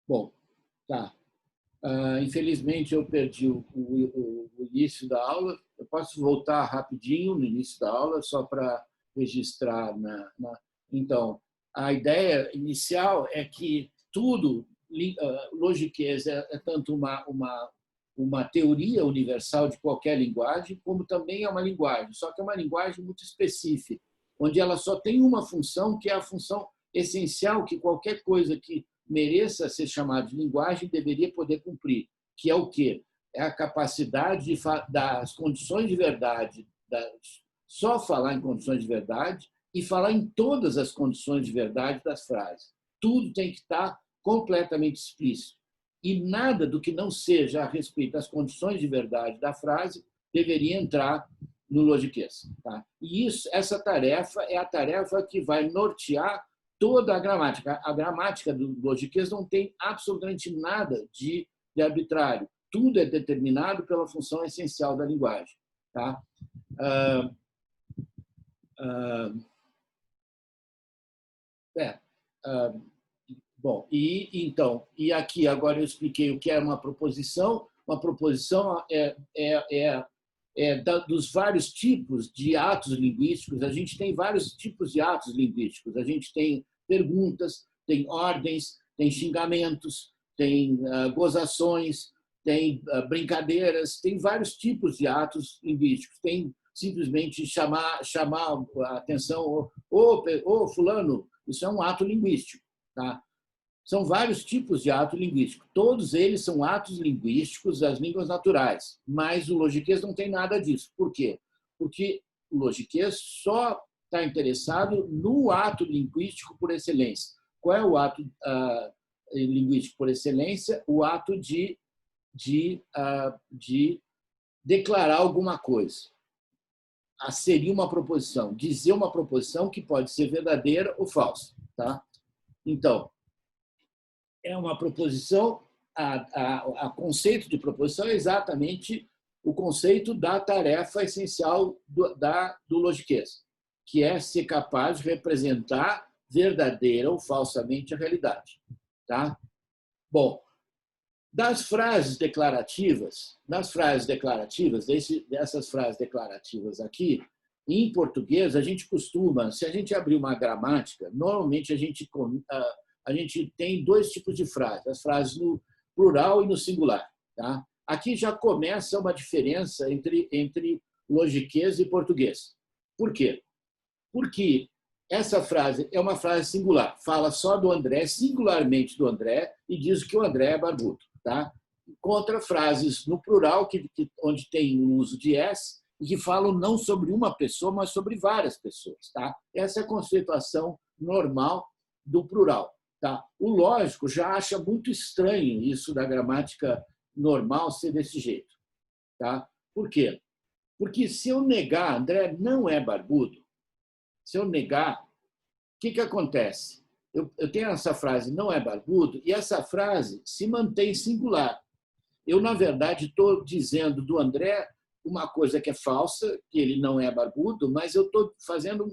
Bom, tá. Infelizmente, eu perdi o início da aula. Eu posso voltar rapidinho no início da aula, só para registrar. Então, a ideia inicial é que tudo, logiquez é tanto uma teoria universal de qualquer linguagem, como também é uma linguagem, só que é uma linguagem muito específica, onde ela só tem uma função, que é a função essencial que qualquer coisa que mereça ser chamada de linguagem deveria poder cumprir, que é o quê? É a capacidade das condições de verdade, só falar em condições de verdade e falar em todas as condições de verdade das frases. Tudo tem que estar completamente explícito. E nada do que não seja a respeito das condições de verdade da frase deveria entrar no logiquês. Tá? E essa tarefa é a tarefa que vai nortear toda a gramática. A gramática do logiquês não tem absolutamente nada de arbitrário. Tudo é determinado pela função essencial da linguagem. Tá? Bom, e aqui agora eu expliquei o que é uma proposição. Uma proposição dos vários tipos de atos linguísticos. A gente tem vários tipos de atos linguísticos. A gente tem perguntas, tem ordens, tem xingamentos, tem gozações, tem brincadeiras, tem vários tipos de atos linguísticos. Tem simplesmente chamar a atenção, ô fulano, isso é um ato linguístico. Tá? São vários tipos de ato linguístico. Todos eles são atos linguísticos das línguas naturais, mas o logiquês não tem nada disso. Por quê? Porque o logiquês só está interessado no ato linguístico por excelência. Qual é o ato linguístico por excelência? O ato de declarar alguma coisa. Seria uma proposição, dizer uma proposição que pode ser verdadeira ou falsa. Tá? Então, é uma proposição, a conceito de proposição é exatamente o conceito da tarefa essencial do logiquês, que é ser capaz de representar verdadeira ou falsamente a realidade. Tá? Bom, dessas frases declarativas aqui, em português, a gente costuma, se a gente abrir uma gramática, normalmente a gente tem dois tipos de frases, as frases no plural e no singular. Tá? Aqui já começa uma diferença entre logiquês e português. Por quê? Porque essa frase é uma frase singular, fala só do André, singularmente do André, e diz que o André é barbudo. Tá? Contra frases no plural, onde tem o uso de S, e que falam não sobre uma pessoa, mas sobre várias pessoas. Tá? Essa é a conceituação normal do plural. Tá? O lógico já acha muito estranho isso da gramática normal ser desse jeito. Tá? Por quê? Porque se eu negar André não é barbudo, se eu negar, o que acontece? Eu tenho essa frase não é barbudo e essa frase se mantém singular. Eu, na verdade, estou dizendo do André uma coisa que é falsa, que ele não é barbudo, mas eu estou fazendo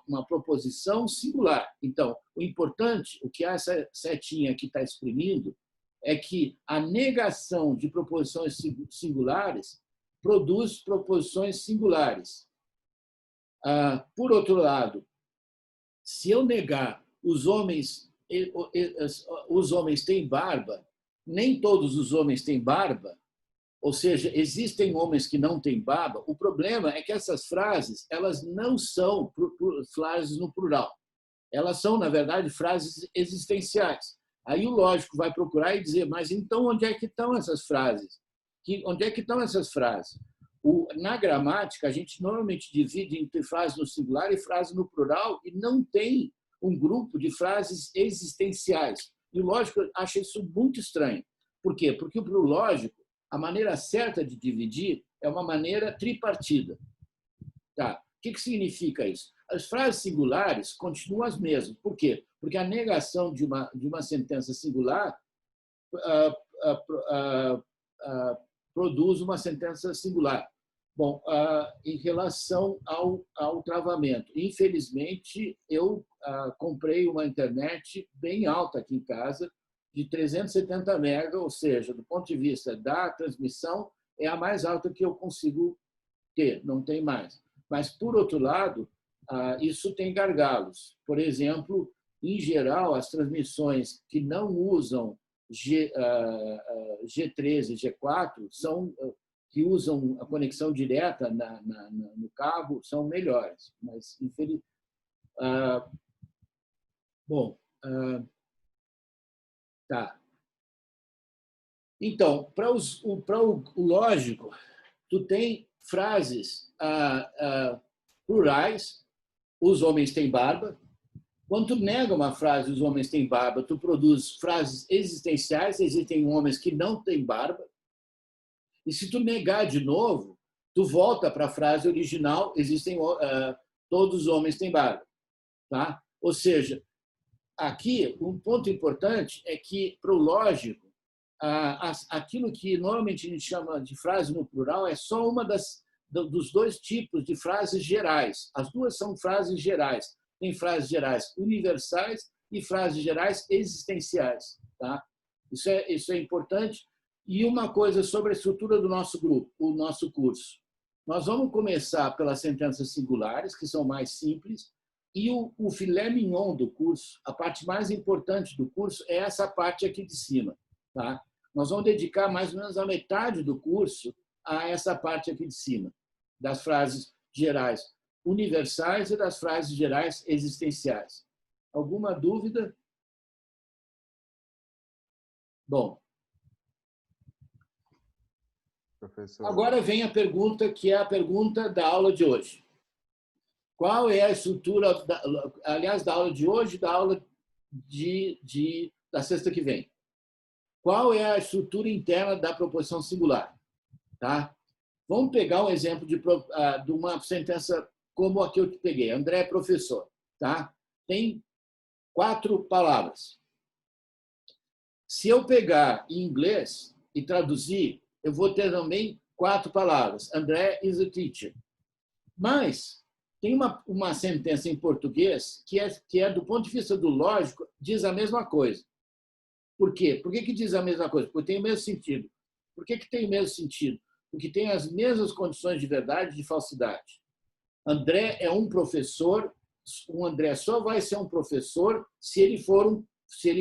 uma proposição singular. Então, o importante, o que essa setinha aqui está exprimindo, é que a negação de proposições singulares produz proposições singulares. Por outro lado, se eu negar os homens têm barba, nem todos os homens têm barba, ou seja, existem homens que não têm barba, o problema é que essas frases elas não são frases no plural. Elas são, na verdade, frases existenciais. Aí o lógico vai procurar e dizer, mas então onde é que estão essas frases? Onde é que estão essas frases? Na gramática, a gente normalmente divide entre frase no singular e frase no plural e não tem um grupo de frases existenciais. E o lógico acha isso muito estranho. Por quê? Porque para o lógico, a maneira certa de dividir é uma maneira tripartida. Tá? O que significa isso? As frases singulares continuam as mesmas. Por quê? Porque a negação de uma sentença singular produz uma sentença singular. Bom, em relação ao travamento, infelizmente, eu comprei uma internet bem alta aqui em casa, de 370 MB, ou seja, do ponto de vista da transmissão, é a mais alta que eu consigo ter, não tem mais. Mas, por outro lado, isso tem gargalos. Por exemplo, em geral, as transmissões que não usam G3 e G4 são que usam a conexão direta no cabo são melhores, mas infelizmente. Bom, tá. Então, para o lógico, tu tem frases plurais, os homens têm barba. Quando tu nega uma frase, os homens têm barba, tu produz frases existenciais, existem homens que não têm barba. E se tu negar de novo, tu volta para a frase original, existem todos os homens têm barba, tá? Ou seja, aqui um ponto importante é que para o lógico, aquilo que normalmente a gente chama de frase no plural é só uma dos dois tipos de frases gerais. As duas são frases gerais. Tem frases gerais universais e frases gerais existenciais, tá? Isso é importante. E uma coisa sobre a estrutura do nosso grupo, o nosso curso. Nós vamos começar pelas sentenças singulares, que são mais simples, e o filé mignon do curso, a parte mais importante do curso, é essa parte aqui de cima. Tá? Nós vamos dedicar mais ou menos a metade do curso a essa parte aqui de cima, das frases gerais universais e das frases gerais existenciais. Alguma dúvida? Bom, professor. Agora vem a pergunta que é a pergunta da aula de hoje. Qual é a estrutura, aliás, da aula de hoje e da aula da sexta que vem? Qual é a estrutura interna da proposição singular? Tá? Vamos pegar um exemplo de uma sentença como a que eu peguei. André é professor. Tá? Tem 4 palavras. Se eu pegar em inglês e traduzir, eu vou ter também 4 palavras. André is a teacher. Mas tem uma sentença em português que é, do ponto de vista do lógico, diz a mesma coisa. Por quê? Por que diz a mesma coisa? Porque tem o mesmo sentido. Por que tem o mesmo sentido? Porque tem as mesmas condições de verdade e de falsidade. André é um professor, o André só vai ser um professor se ele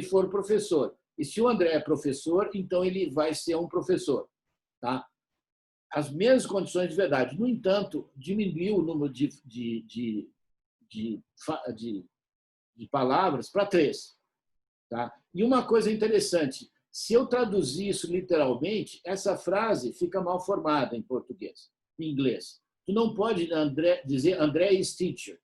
for professor. E se o André é professor, então ele vai ser um professor. Tá? As mesmas condições de verdade. No entanto, diminuiu o número de palavras para 3. Tá? E uma coisa interessante, se eu traduzir isso literalmente, essa frase fica mal formada em português, em inglês. Tu não pode dizer André is teacher.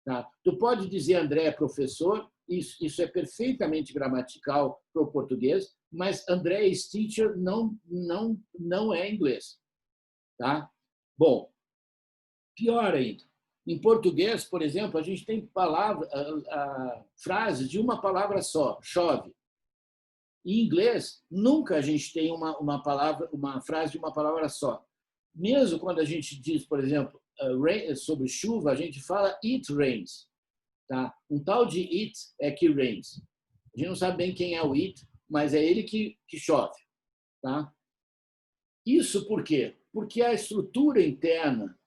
Tá? Tu pode dizer André é professor, isso é perfeitamente gramatical para o português, mas André is teacher não é inglês. Tá? Bom, pior ainda. Em português, por exemplo, a gente tem frases de uma palavra só, chove. Em inglês, nunca a gente tem uma frase de uma palavra só. Mesmo quando a gente diz, por exemplo, sobre chuva, a gente fala it rains. Tá? Um tal de it é que rains. A gente não sabe bem quem é o it, mas é ele que chove. Tá? Isso por quê? Porque a estrutura interna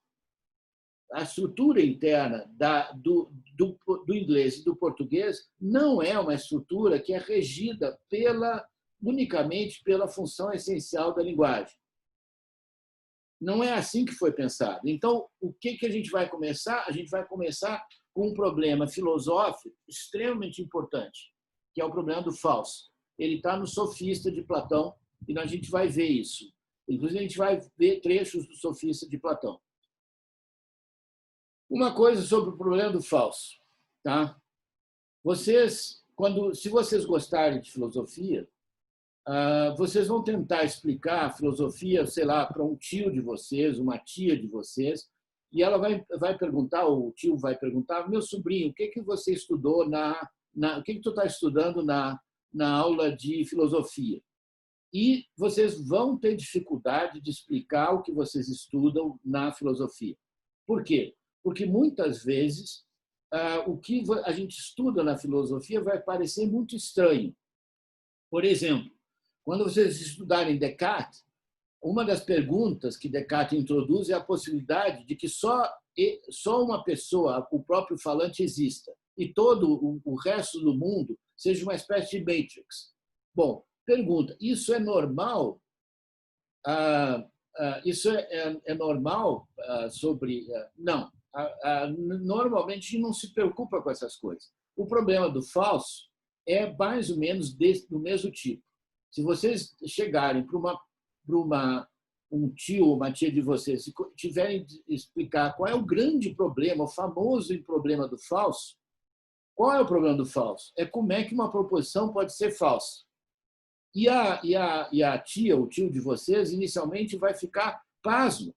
do inglês e do português não é uma estrutura que é regida unicamente pela função essencial da linguagem. Não é assim que foi pensado. Então, o que a gente vai começar? A gente vai começar com um problema filosófico extremamente importante, que é o problema do falso. Ele está no Sofista de Platão e a gente vai ver isso. Inclusive, a gente vai ver trechos do Sofista de Platão. Uma coisa sobre o problema do falso. Tá? Se vocês gostarem de filosofia, vocês vão tentar explicar a filosofia, sei lá, para um tio de vocês, uma tia de vocês, e ela vai perguntar, ou o tio vai perguntar, meu sobrinho, o que você estudou o que tu está estudando na aula de filosofia? e vocês vão ter dificuldade de explicar o que vocês estudam na filosofia. Por quê? Porque muitas vezes o que a gente estuda na filosofia vai parecer muito estranho. Por exemplo, quando vocês estudarem Descartes, uma das perguntas que Descartes introduz é a possibilidade de que só uma pessoa, o próprio falante, exista e todo o resto do mundo seja uma espécie de Matrix. Bom, pergunta, isso é normal? Isso é normal sobre... Não. Normalmente a gente não se preocupa com essas coisas. O problema do falso é mais ou menos do mesmo tipo. Se vocês chegarem para um tio ou uma tia de vocês e tiverem de explicar qual é o grande problema, o famoso problema do falso, qual é o problema do falso? É como é que uma proposição pode ser falsa. E a tia, o tio de vocês, inicialmente vai ficar pasmo.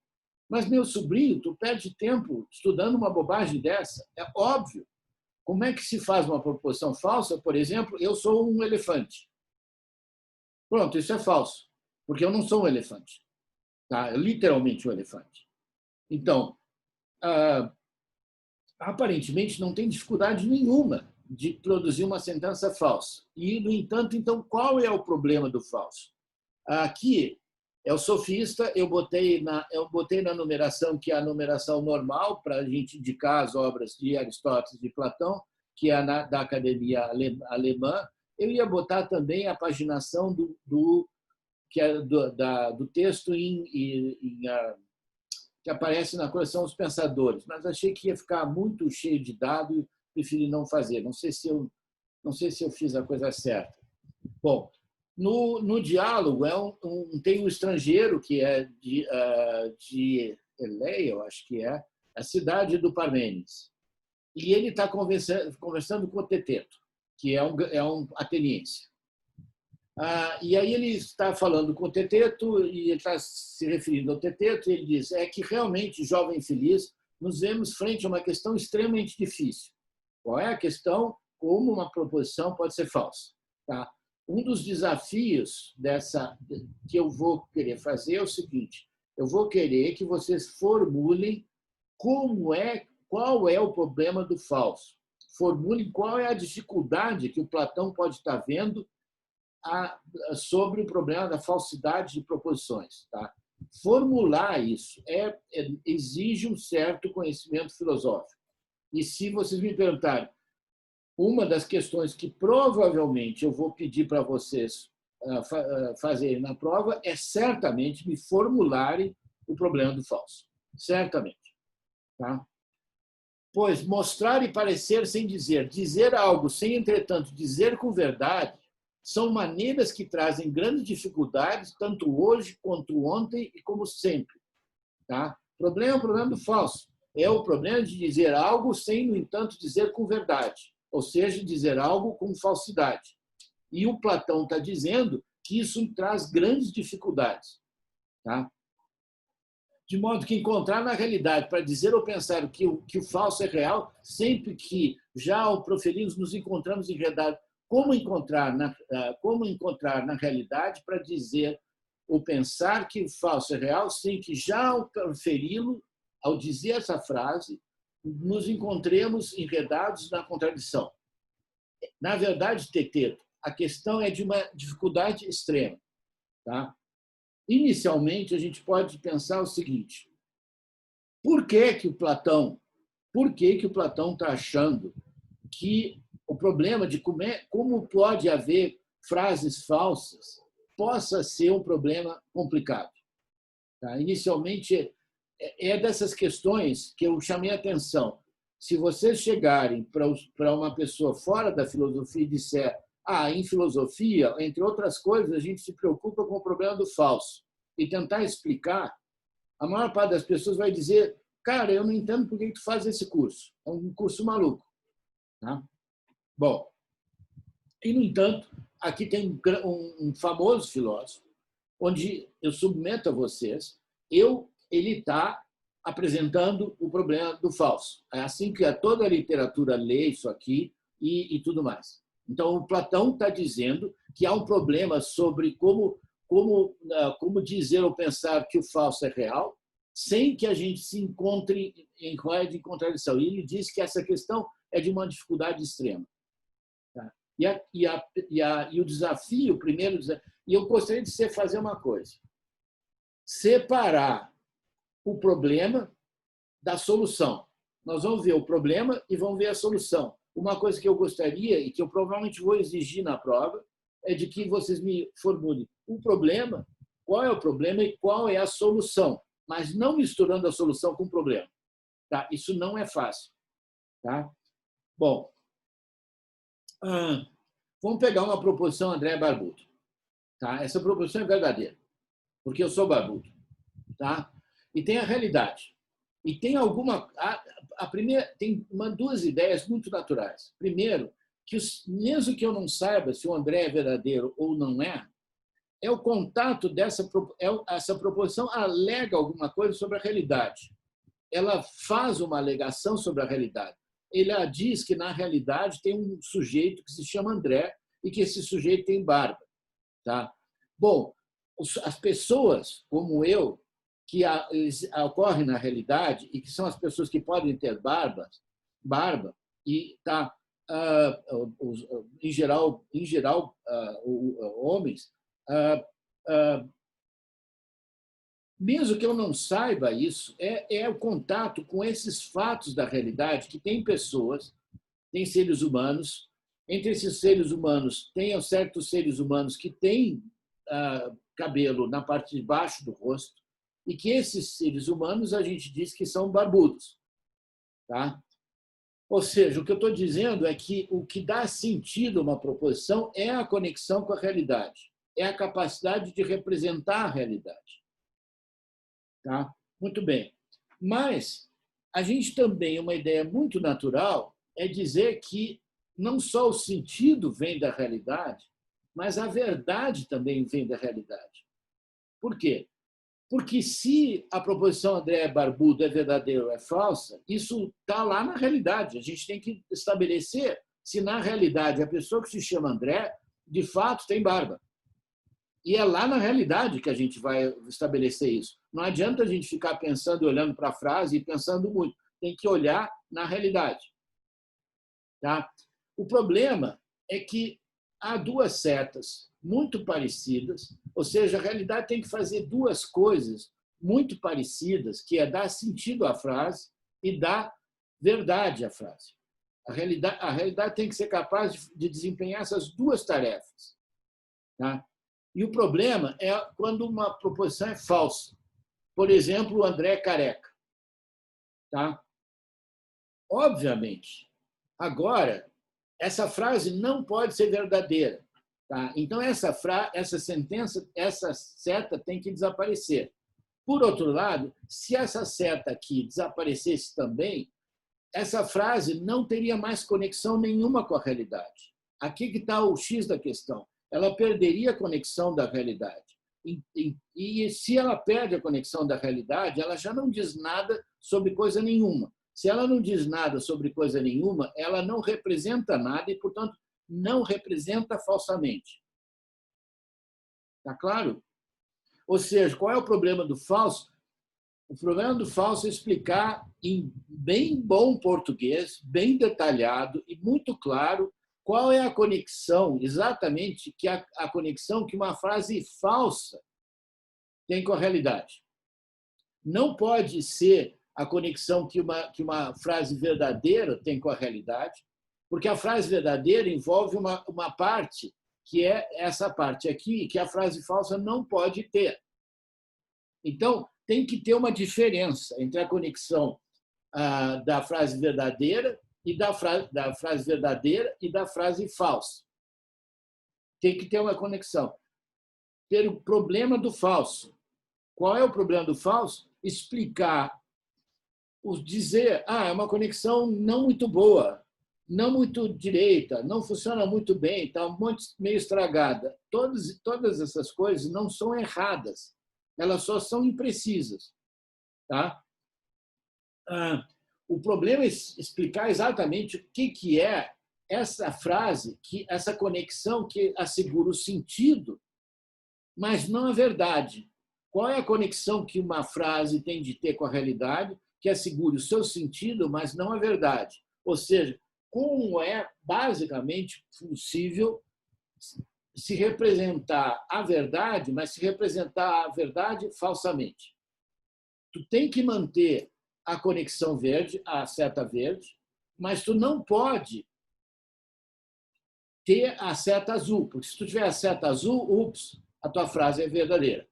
Mas, meu sobrinho, tu perde tempo estudando uma bobagem dessa. É óbvio. Como é que se faz uma proposição falsa? Por exemplo, eu sou um elefante. Pronto, isso é falso, porque eu não sou um elefante. Tá? Literalmente um elefante. Então, aparentemente, não tem dificuldade nenhuma de produzir uma sentença falsa. E, no entanto, então, qual é o problema do falso? Aqui é o sofista, eu botei na numeração, que é a numeração normal, para a gente indicar as obras de Aristóteles e de Platão, que é da Academia Alemã. Eu ia botar também a paginação do texto que aparece na coleção Os Pensadores, mas achei que ia ficar muito cheio de dados e preferi não fazer. Não sei se eu fiz a coisa certa. Bom, no diálogo tem um estrangeiro que é de Eleia, eu acho que é, a cidade do Parmênides. E ele está conversando com o Teteto, que é um ateniense. E aí ele está falando com o Teteto e ele está se referindo ao Teteto e ele diz que realmente, jovem feliz, nos vemos frente a uma questão extremamente difícil. Qual é a questão? Como uma proposição pode ser falsa? Tá? Um dos desafios que eu vou querer fazer é o seguinte: eu vou querer que vocês formulem qual é o problema do falso. Formulem qual é a dificuldade que o Platão pode estar vendo sobre o problema da falsidade de proposições. Tá? Formular isso exige um certo conhecimento filosófico. E se vocês me perguntarem, uma das questões que provavelmente eu vou pedir para vocês fazerem na prova é certamente me formularem o problema do falso. Certamente. Tá? Pois mostrar e parecer sem dizer, dizer algo sem, entretanto, dizer com verdade, são maneiras que trazem grandes dificuldades, tanto hoje quanto ontem e como sempre. Tá? O problema do falso. É o problema de dizer algo sem, no entanto, dizer com verdade. Ou seja, dizer algo com falsidade. E o Platão está dizendo que isso traz grandes dificuldades. Tá? De modo que encontrar na realidade, para dizer ou pensar que o falso é real, sempre que já ao proferirmos nos encontramos enredados, como encontrar na realidade para dizer ou pensar que o falso é real, sem que já ao proferi-lo, ao dizer essa frase, nos encontremos enredados na contradição. Na verdade, Teteto, a questão é de uma dificuldade extrema. Tá? Inicialmente, a gente pode pensar o seguinte: por que o Platão está achando que o problema de como pode haver frases falsas possa ser um problema complicado? Tá? Inicialmente, é dessas questões que eu chamei a atenção. Se vocês chegarem para uma pessoa fora da filosofia e disser em filosofia, entre outras coisas, a gente se preocupa com o problema do falso, e tentar explicar, a maior parte das pessoas vai dizer: cara, eu não entendo por que tu faz esse curso. É um curso maluco. Tá? Bom, e, no entanto, aqui tem um famoso filósofo, onde eu submeto a vocês, ele está apresentando o problema do falso. É assim que toda a literatura lê isso aqui e tudo mais. Então, o Platão está dizendo que há um problema sobre como como dizer ou pensar que o falso é real, sem que a gente se encontre em contradição. E ele diz que essa questão é de uma dificuldade extrema. Tá? E o desafio, o primeiro desafio, e eu gostaria de fazer uma coisa: separar o problema da solução. Nós vamos ver o problema e vamos ver a solução. Uma coisa que eu gostaria e que eu provavelmente vou exigir na prova é de que vocês me formulem o problema, qual é o problema e qual é a solução, mas não misturando a solução com o problema. Tá? Isso não é fácil. Tá? Bom, vamos pegar uma proposição André Barbudo. Tá? Essa proposição é verdadeira, porque eu sou barbudo. Tá? E tem a realidade. E tem duas ideias muito naturais. Primeiro, que mesmo que eu não saiba se o André é verdadeiro ou não é o contato essa proposição alega alguma coisa sobre a realidade. Ela faz uma alegação sobre a realidade. Ela diz que, na realidade, tem um sujeito que se chama André e que esse sujeito tem barba. Tá? Bom, as pessoas como eu, que ocorrem na realidade e que são as pessoas que podem ter barba e tá, em geral homens, mesmo que eu não saiba isso, é o contato com esses fatos da realidade, que tem pessoas, tem seres humanos, entre esses seres humanos tem certos seres humanos que têm cabelo na parte de baixo do rosto, e que esses seres humanos a gente diz que são barbudos. Tá? Ou seja, o que eu estou dizendo é que o que dá sentido a uma proposição é a conexão com a realidade, é a capacidade de representar a realidade. Tá? Muito bem. Mas a gente também, uma ideia muito natural, é dizer que não só o sentido vem da realidade, mas a verdade também vem da realidade. Por quê? Porque se a proposição André Barbudo é verdadeira ou é falsa, isso está lá na realidade. A gente tem que estabelecer se, na realidade, a pessoa que se chama André, de fato, tem barba. E é lá na realidade que a gente vai estabelecer isso. Não adianta a gente ficar pensando, olhando para a frase e pensando muito. Tem que olhar na realidade. Tá? O problema é que há duas setas muito parecidas, ou seja, a realidade tem que fazer duas coisas muito parecidas, que é dar sentido à frase e dar verdade à frase. A realidade tem que ser capaz de desempenhar essas duas tarefas. Tá? E o problema é quando uma proposição é falsa. Por exemplo, o André é careca. Tá? Obviamente, agora, essa frase não pode ser verdadeira. Tá? Então, essa sentença, essa seta tem que desaparecer. Por outro lado, se essa seta aqui desaparecesse também, essa frase não teria mais conexão nenhuma com a realidade. Aqui que está o X da questão. Ela perderia a conexão da realidade. E se ela perde a conexão da realidade, ela já não diz nada sobre coisa nenhuma. Se ela não diz nada sobre coisa nenhuma, ela não representa nada e, portanto, não representa falsamente. Está claro? Ou seja, qual é o problema do falso? O problema do falso é explicar em bem bom português, bem detalhado e muito claro qual é a conexão, exatamente a conexão que uma frase falsa tem com a realidade. Não pode ser a conexão que uma frase verdadeira tem com a realidade, porque a frase verdadeira envolve uma parte que é essa parte aqui, que a frase falsa não pode ter. Então, tem que ter uma diferença entre a conexão da frase verdadeira e da frase verdadeira e da frase falsa. Tem que ter uma conexão. Ter o problema do falso. Qual é o problema do falso? Explicar, dizer, é uma conexão não muito boa, não muito direita, não funciona muito bem, está meio estragada. Todas essas coisas não são erradas, elas só são imprecisas. Tá? O problema é explicar exatamente o que é essa frase, essa conexão que assegura o sentido mas não a verdade. Qual é a conexão que uma frase tem de ter com a realidade que assegure o seu sentido, mas não a verdade? Ou seja, como é basicamente possível se representar a verdade, mas se representar a verdade falsamente? Tu tem que manter a conexão verde, a seta verde, mas tu não pode ter a seta azul, porque se tu tiver a seta azul, ups, a tua frase é verdadeira.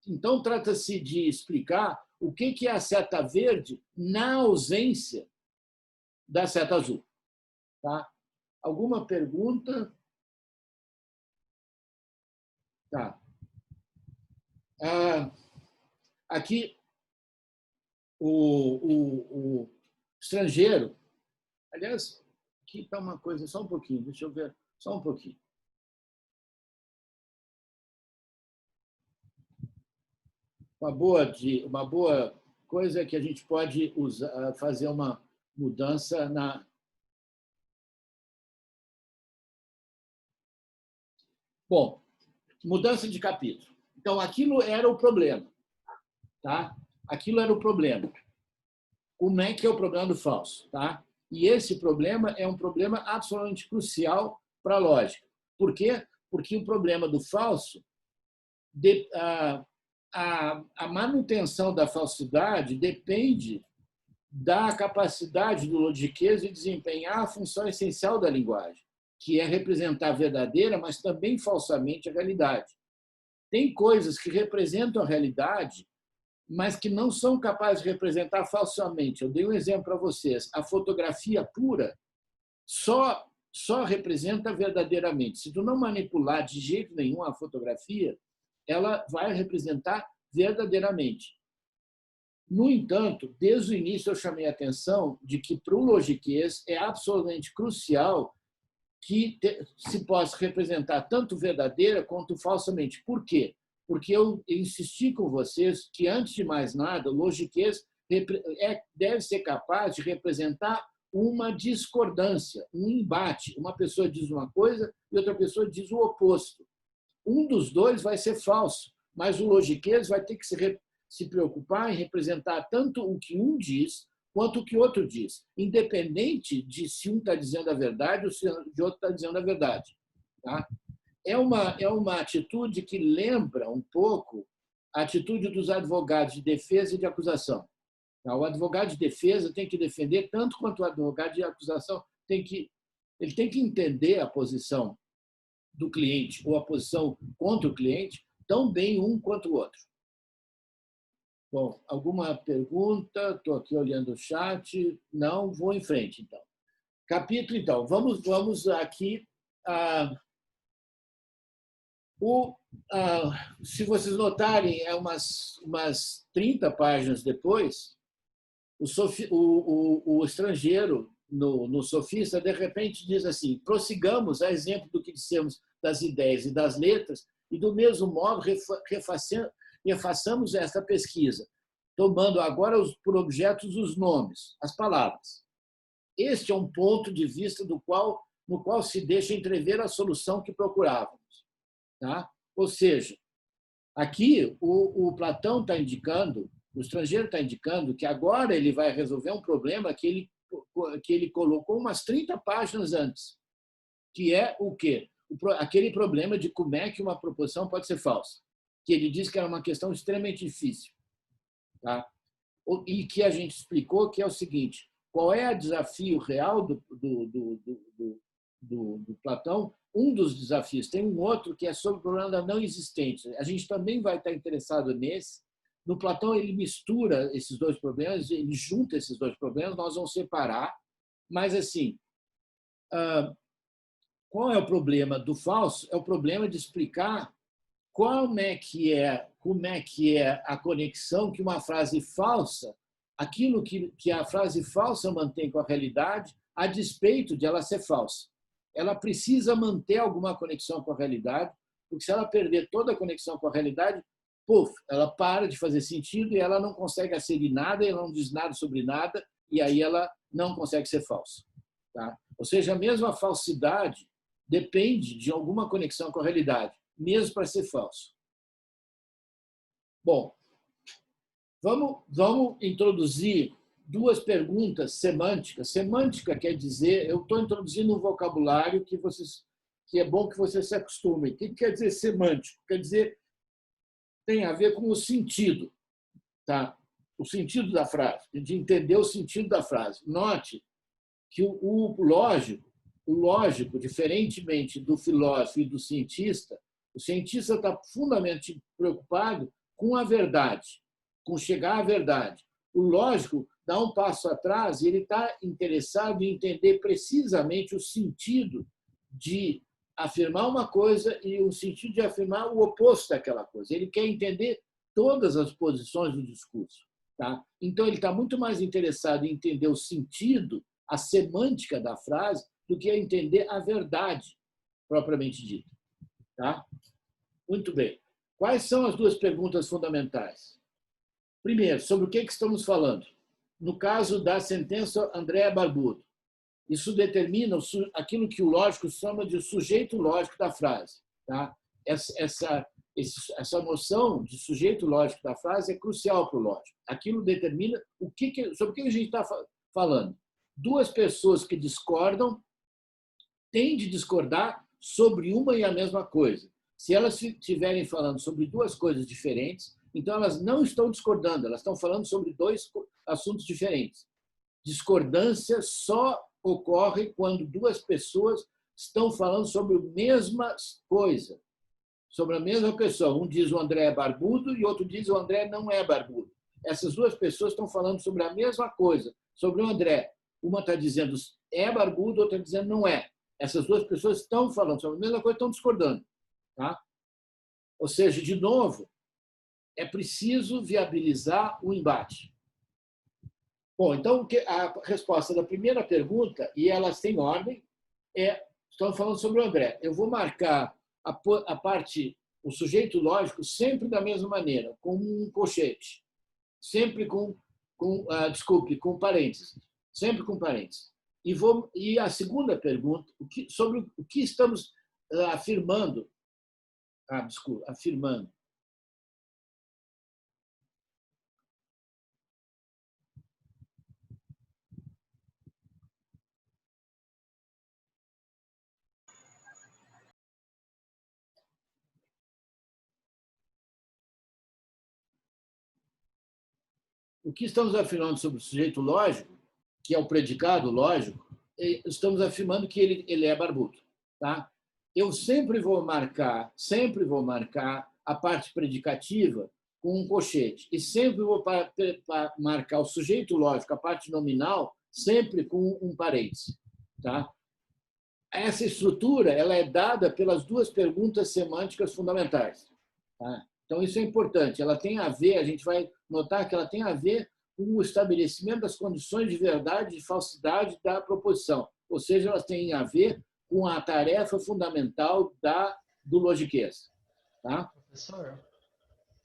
Então, trata-se de explicar o que é a seta verde na ausência da seta azul. Tá? Alguma pergunta? Tá. Aqui, o estrangeiro. Aliás, aqui está uma coisa, só um pouquinho, deixa eu ver, só um pouquinho. Uma boa coisa é que a gente pode fazer uma mudança na. Bom, mudança de capítulo. Então, aquilo era o problema. Tá? Aquilo era o problema. Como é que é o problema do falso? Tá? E esse problema é um problema absolutamente crucial para a lógica. Por quê? Porque o problema do falso, a manutenção da falsidade depende da capacidade do logiquês de desempenhar a função essencial da linguagem, que é representar verdadeira, mas também falsamente a realidade. Tem coisas que representam a realidade, mas que não são capazes de representar falsamente. Eu dei um exemplo para vocês. A fotografia pura só representa verdadeiramente. Se tu não manipular de jeito nenhum a fotografia, ela vai representar verdadeiramente. No entanto, desde o início eu chamei a atenção de que para o logiquês é absolutamente crucial que se possa representar tanto verdadeira quanto falsamente. Por quê? Porque eu insisti com vocês que, antes de mais nada, o logiquês deve ser capaz de representar uma discordância, um embate. Uma pessoa diz uma coisa e outra pessoa diz o oposto. Um dos dois vai ser falso, mas o logiquês vai ter que se preocupar em representar tanto o que um diz quanto o que o outro diz, independente de se um está dizendo a verdade ou se o outro está dizendo a verdade. Tá? É uma atitude que lembra um pouco a atitude dos advogados de defesa e de acusação. Tá? O advogado de defesa tem que defender tanto quanto o advogado de acusação ele tem que entender a posição do cliente ou a posição contra o cliente tão bem um quanto o outro. Bom, alguma pergunta? Estou aqui olhando o chat. Não, vou em frente, então. Capítulo, então. Vamos aqui. Se vocês notarem, é umas 30 páginas depois, o estrangeiro, no sofista, de repente diz assim: prossigamos, a exemplo do que dissemos das ideias e das letras, e do mesmo modo refaçamos esta pesquisa, tomando agora por objetos os nomes, as palavras. Este é um ponto de vista no qual se deixa entrever a solução que procurávamos. Tá? Ou seja, aqui o Platão está indicando, o estrangeiro está indicando que agora ele vai resolver um problema que ele colocou umas 30 páginas antes, que é o quê? Aquele problema de como é que uma proposição pode ser falsa, que ele disse que era uma questão extremamente difícil. Tá? E que a gente explicou que é o seguinte: qual é o desafio real do Platão? Um dos desafios. Tem um outro que é sobre o problema da não existência. A gente também vai estar interessado nesse. No Platão, ele mistura esses dois problemas, ele junta esses dois problemas, nós vamos separar. Mas, assim, qual é o problema do falso? É o problema de explicar como é que é a conexão que uma frase falsa, aquilo que a frase falsa mantém com a realidade, a despeito de ela ser falsa. Ela precisa manter alguma conexão com a realidade, porque se ela perder toda a conexão com a realidade, ela para de fazer sentido e ela não consegue assegurar nada, ela não diz nada sobre nada, e aí ela não consegue ser falsa. Tá? Ou seja, mesmo a falsidade depende de alguma conexão com a realidade, mesmo para ser falso. Bom, vamos introduzir duas perguntas semânticas. Semântica quer dizer, eu estou introduzindo um vocabulário que é bom que vocês se acostumem. O que quer dizer semântico? Quer dizer, tem a ver com o sentido, tá? O sentido da frase, de entender o sentido da frase. Note que o lógico, diferentemente do filósofo e do cientista, o cientista está fundamentalmente preocupado com a verdade, com chegar à verdade. O lógico dá um passo atrás e ele está interessado em entender precisamente o sentido de afirmar uma coisa e o sentido de afirmar o oposto daquela coisa. Ele quer entender todas as posições do discurso. Tá? Então, ele está muito mais interessado em entender o sentido, a semântica da frase, do que a entender a verdade propriamente dita. Tá? Muito bem. Quais são as duas perguntas fundamentais? Primeiro, sobre o que estamos falando? No caso da sentença Andrea Barbudo, isso determina aquilo que o lógico chama de sujeito lógico da frase. Tá? Essa noção de sujeito lógico da frase é crucial para o lógico. Aquilo determina sobre o que a gente está falando. Duas pessoas que discordam têm de discordar sobre uma e a mesma coisa. Se elas estiverem falando sobre duas coisas diferentes, então elas não estão discordando, elas estão falando sobre dois assuntos diferentes. Discordância só ocorre quando duas pessoas estão falando sobre a mesma coisa, sobre a mesma pessoa. Um diz o André é barbudo e outro diz o André não é barbudo. Essas duas pessoas estão falando sobre a mesma coisa, sobre o André. Uma está dizendo é barbudo, outra está dizendo não é. Essas duas pessoas estão falando sobre a mesma coisa, estão discordando. Tá? Ou seja, de novo, é preciso viabilizar o embate. Bom, então, a resposta da primeira pergunta, e elas têm ordem, estão falando sobre o André. Eu vou marcar a parte, o sujeito lógico, sempre da mesma maneira, com um colchete, sempre com parênteses, sempre com parênteses. E a segunda pergunta, sobre o que estamos afirmando, afirmando. O que estamos afirmando sobre o sujeito lógico, que é o predicado lógico, estamos afirmando que ele é barbudo. Tá? Eu sempre vou marcar a parte predicativa com um colchete e sempre vou marcar o sujeito lógico, a parte nominal, sempre com um parêntese. Tá? Essa estrutura ela é dada pelas duas perguntas semânticas fundamentais. Tá? Então, isso é importante. Ela tem a ver, a gente vai notar que ela tem a ver com o estabelecimento das condições de verdade e falsidade da proposição. Ou seja, elas têm a ver com a tarefa fundamental do logiquês. Tá? Professor?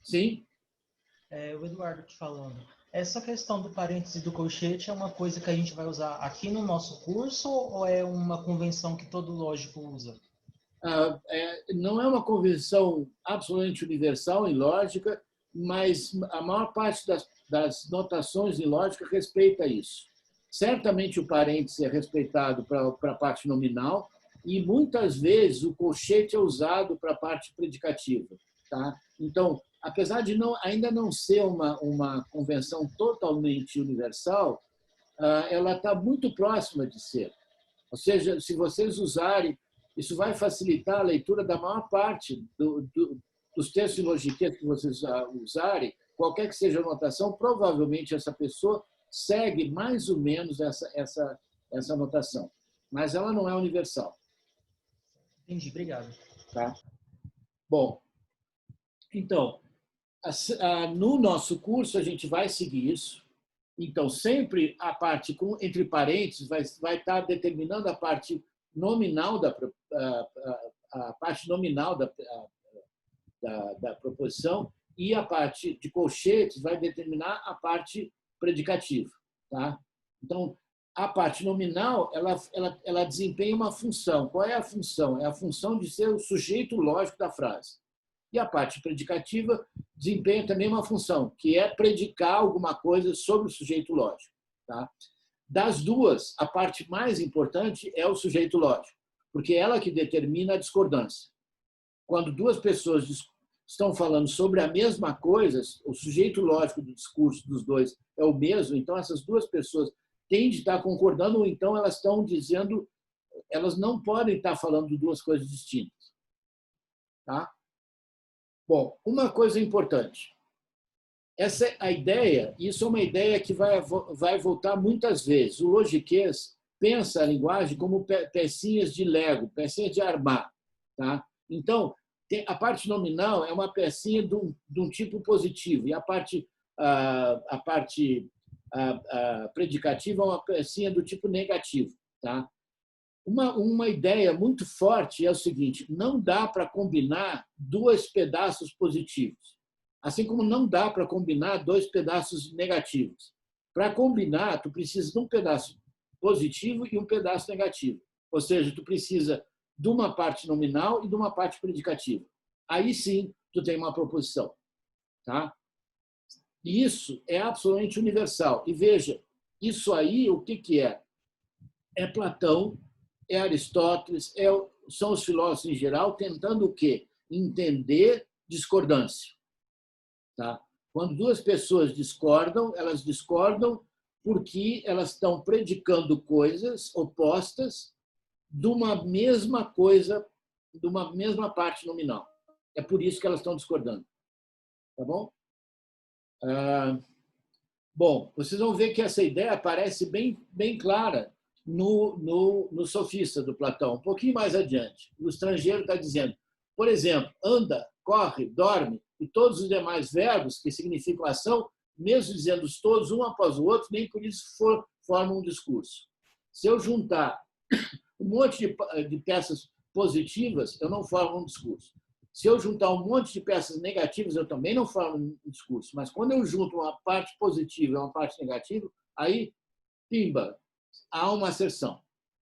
Sim? O Eduardo te falando. Essa questão do parêntese do colchete é uma coisa que a gente vai usar aqui no nosso curso ou é uma convenção que todo lógico usa? Não é uma convenção absolutamente universal em lógica, mas a maior parte das notações em lógica respeita isso. Certamente o parêntese é respeitado para a parte nominal e muitas vezes o colchete é usado para a parte predicativa. Tá? Então, apesar de ainda não ser uma convenção totalmente universal, ela está muito próxima de ser. Ou seja, se vocês usarem, isso vai facilitar a leitura da maior parte dos textos de logiquês que vocês usarem, qualquer que seja a notação, provavelmente essa pessoa segue mais ou menos essa notação. Mas ela não é universal. Entendi, obrigado. Tá? Bom, então, no nosso curso a gente vai seguir isso. Então, sempre a parte entre parênteses vai estar determinando a parte nominal a parte nominal da proposição e a parte de colchetes vai determinar a parte predicativa. Tá? Então, a parte nominal ela desempenha uma função. Qual é a função? É a função de ser o sujeito lógico da frase. E a parte predicativa desempenha também uma função, que é predicar alguma coisa sobre o sujeito lógico. Tá? Das duas, a parte mais importante é o sujeito lógico, porque é ela que determina a discordância. Quando duas pessoas estão falando sobre a mesma coisa, o sujeito lógico do discurso dos dois é o mesmo, então essas duas pessoas têm de estar concordando, ou então elas estão dizendo, elas não podem estar falando duas coisas distintas. Tá? Bom, uma coisa importante. Essa é a ideia, isso é uma ideia que vai voltar muitas vezes. O logiquês pensa a linguagem como pecinhas de Lego, pecinhas de armar. Tá? Então, a parte nominal é uma pecinha de um tipo positivo, e a parte predicativa é uma pecinha do tipo negativo. Tá? Uma ideia muito forte é o seguinte: não dá para combinar dois pedaços positivos, assim como não dá para combinar dois pedaços negativos. Para combinar, tu precisa de um pedaço positivo e um pedaço negativo. Ou seja, tu precisa de uma parte nominal e de uma parte predicativa. Aí sim, tu tem uma proposição. Tá? E isso é absolutamente universal. E veja, isso aí, o que é? É Platão, é Aristóteles, são os filósofos em geral tentando o quê? Entender discordância. Tá? Quando duas pessoas discordam, elas discordam porque elas estão predicando coisas opostas de uma mesma coisa, de uma mesma parte nominal. É por isso que elas estão discordando. Tá bom? Bom, vocês vão ver que essa ideia aparece bem clara no Sofista do Platão, um pouquinho mais adiante. O estrangeiro está dizendo, por exemplo, anda, corre, dorme, e todos os demais verbos que significam ação, mesmo dizendo-os todos um após o outro, nem por isso formam um discurso. Se eu juntar um monte de peças positivas, eu não formo um discurso. Se eu juntar um monte de peças negativas, eu também não formo um discurso. Mas quando eu junto uma parte positiva e uma parte negativa, aí, pimba, há uma asserção.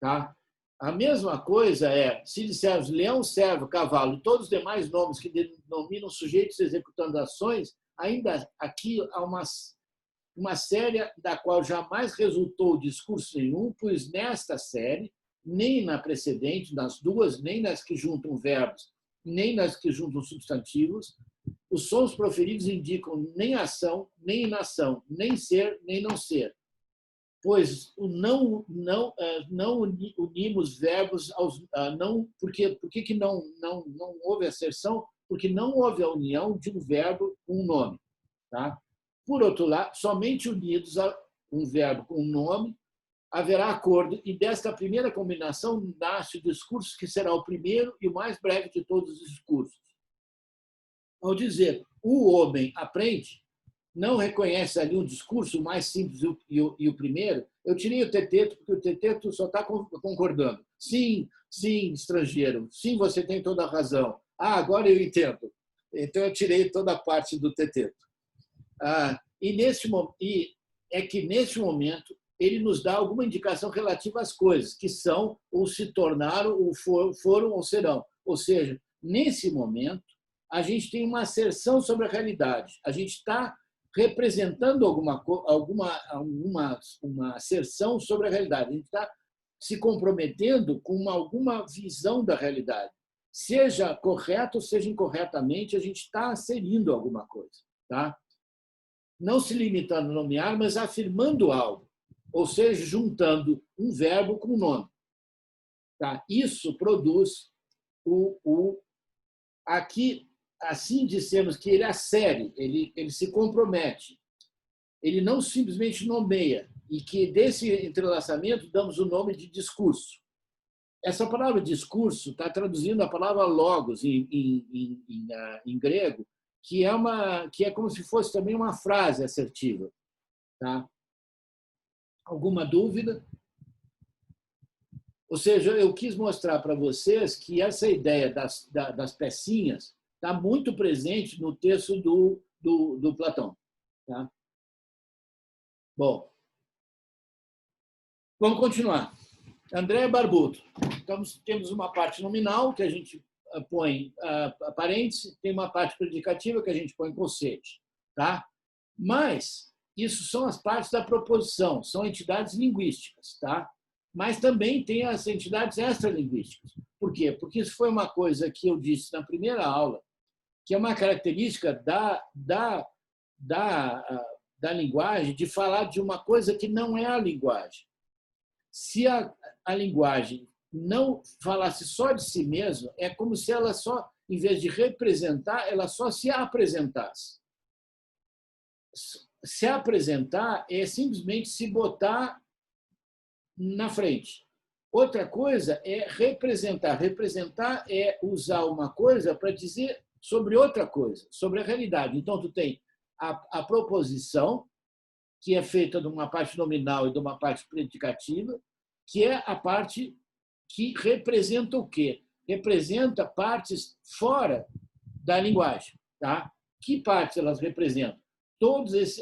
Tá? A mesma coisa é, se dissermos leão, servo, cavalo, e todos os demais nomes que denominam sujeitos executando ações, ainda aqui há uma série da qual jamais resultou discurso nenhum, pois nesta série, nem na precedente, nas duas, nem nas que juntam verbos, nem nas que juntam substantivos, os sons proferidos indicam nem ação, nem inação, nem ser, nem não ser. Pois não unimos verbos aos não, por que não houve asserção? Porque não houve a união de um verbo com um nome, tá? Por outro lado, somente unidos a um verbo com um nome haverá acordo, e desta primeira combinação nasce o discurso que será o primeiro e o mais breve de todos os discursos. Ao dizer o homem aprende, não reconhece ali um discurso mais simples e o primeiro, eu tirei o teteto, porque o teteto só está concordando. Sim, sim, estrangeiro, sim, você tem toda a razão. Ah, agora eu entendo. Então, eu tirei toda a parte do teteto. E é que, neste momento, ele nos dá alguma indicação relativa às coisas, que são, ou se tornaram, ou foram, ou serão. Ou seja, nesse momento, a gente tem uma asserção sobre a realidade. A gente está representando uma asserção sobre a realidade. A gente está se comprometendo com alguma visão da realidade. Seja correto ou seja incorretamente, a gente está asserindo alguma coisa. Tá? Não se limitando a nomear, mas afirmando algo. Ou seja, juntando um verbo com um nome. Tá? Isso produz aqui, assim dissemos que ele assere, ele se compromete. Ele não simplesmente nomeia, e que desse entrelaçamento damos o nome de discurso. Essa palavra discurso está traduzindo a palavra logos em grego, que é como se fosse também uma frase assertiva. Tá? Alguma dúvida? Ou seja, eu quis mostrar para vocês que essa ideia das pecinhas está muito presente no texto do Platão. Tá? Bom, vamos continuar. André Barbuto. Temos uma parte nominal que a gente põe parêntese, tem uma parte predicativa que a gente põe conceito. Tá? Mas isso são as partes da proposição, são entidades linguísticas. Tá? Mas também tem as entidades extralinguísticas. Por quê? Porque isso foi uma coisa que eu disse na primeira aula, que é uma característica da linguagem de falar de uma coisa que não é a linguagem. Se a linguagem não falasse só de si mesma, é como se ela só, em vez de representar, ela só se apresentasse. Se apresentar é simplesmente se botar na frente. Outra coisa é representar. Representar é usar uma coisa para dizer sobre outra coisa, sobre a realidade. Então, tu tem a proposição, que é feita de uma parte nominal e de uma parte predicativa, que é a parte que representa o quê? Representa partes fora da linguagem. Tá? Que partes elas representam?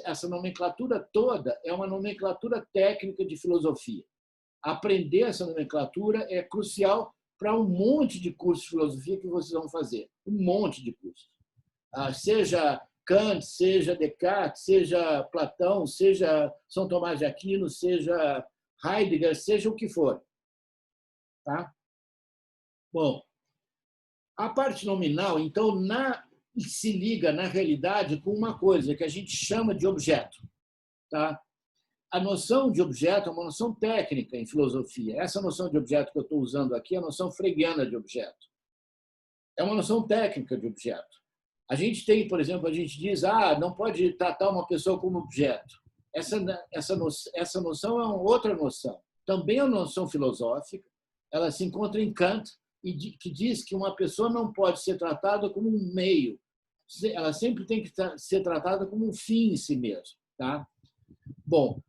Essa nomenclatura toda é uma nomenclatura técnica de filosofia. Aprender essa nomenclatura é crucial para um monte de cursos de filosofia que vocês vão fazer. Um monte de cursos. Seja Kant, seja Descartes, seja Platão, seja São Tomás de Aquino, seja Heidegger, seja o que for. Tá? Bom, a parte nominal, então, se liga, na realidade, com uma coisa que a gente chama de objeto. Tá? A noção de objeto é uma noção técnica em filosofia. Essa noção de objeto que eu estou usando aqui é a noção freguiana de objeto. É uma noção técnica de objeto. A gente tem, por exemplo, a gente diz, não pode tratar uma pessoa como objeto. Essa noção é uma outra noção. Também é uma noção filosófica. Ela se encontra em Kant, que diz que uma pessoa não pode ser tratada como um meio. Ela sempre tem que ser tratada como um fim em si mesmo. Tá? Bom,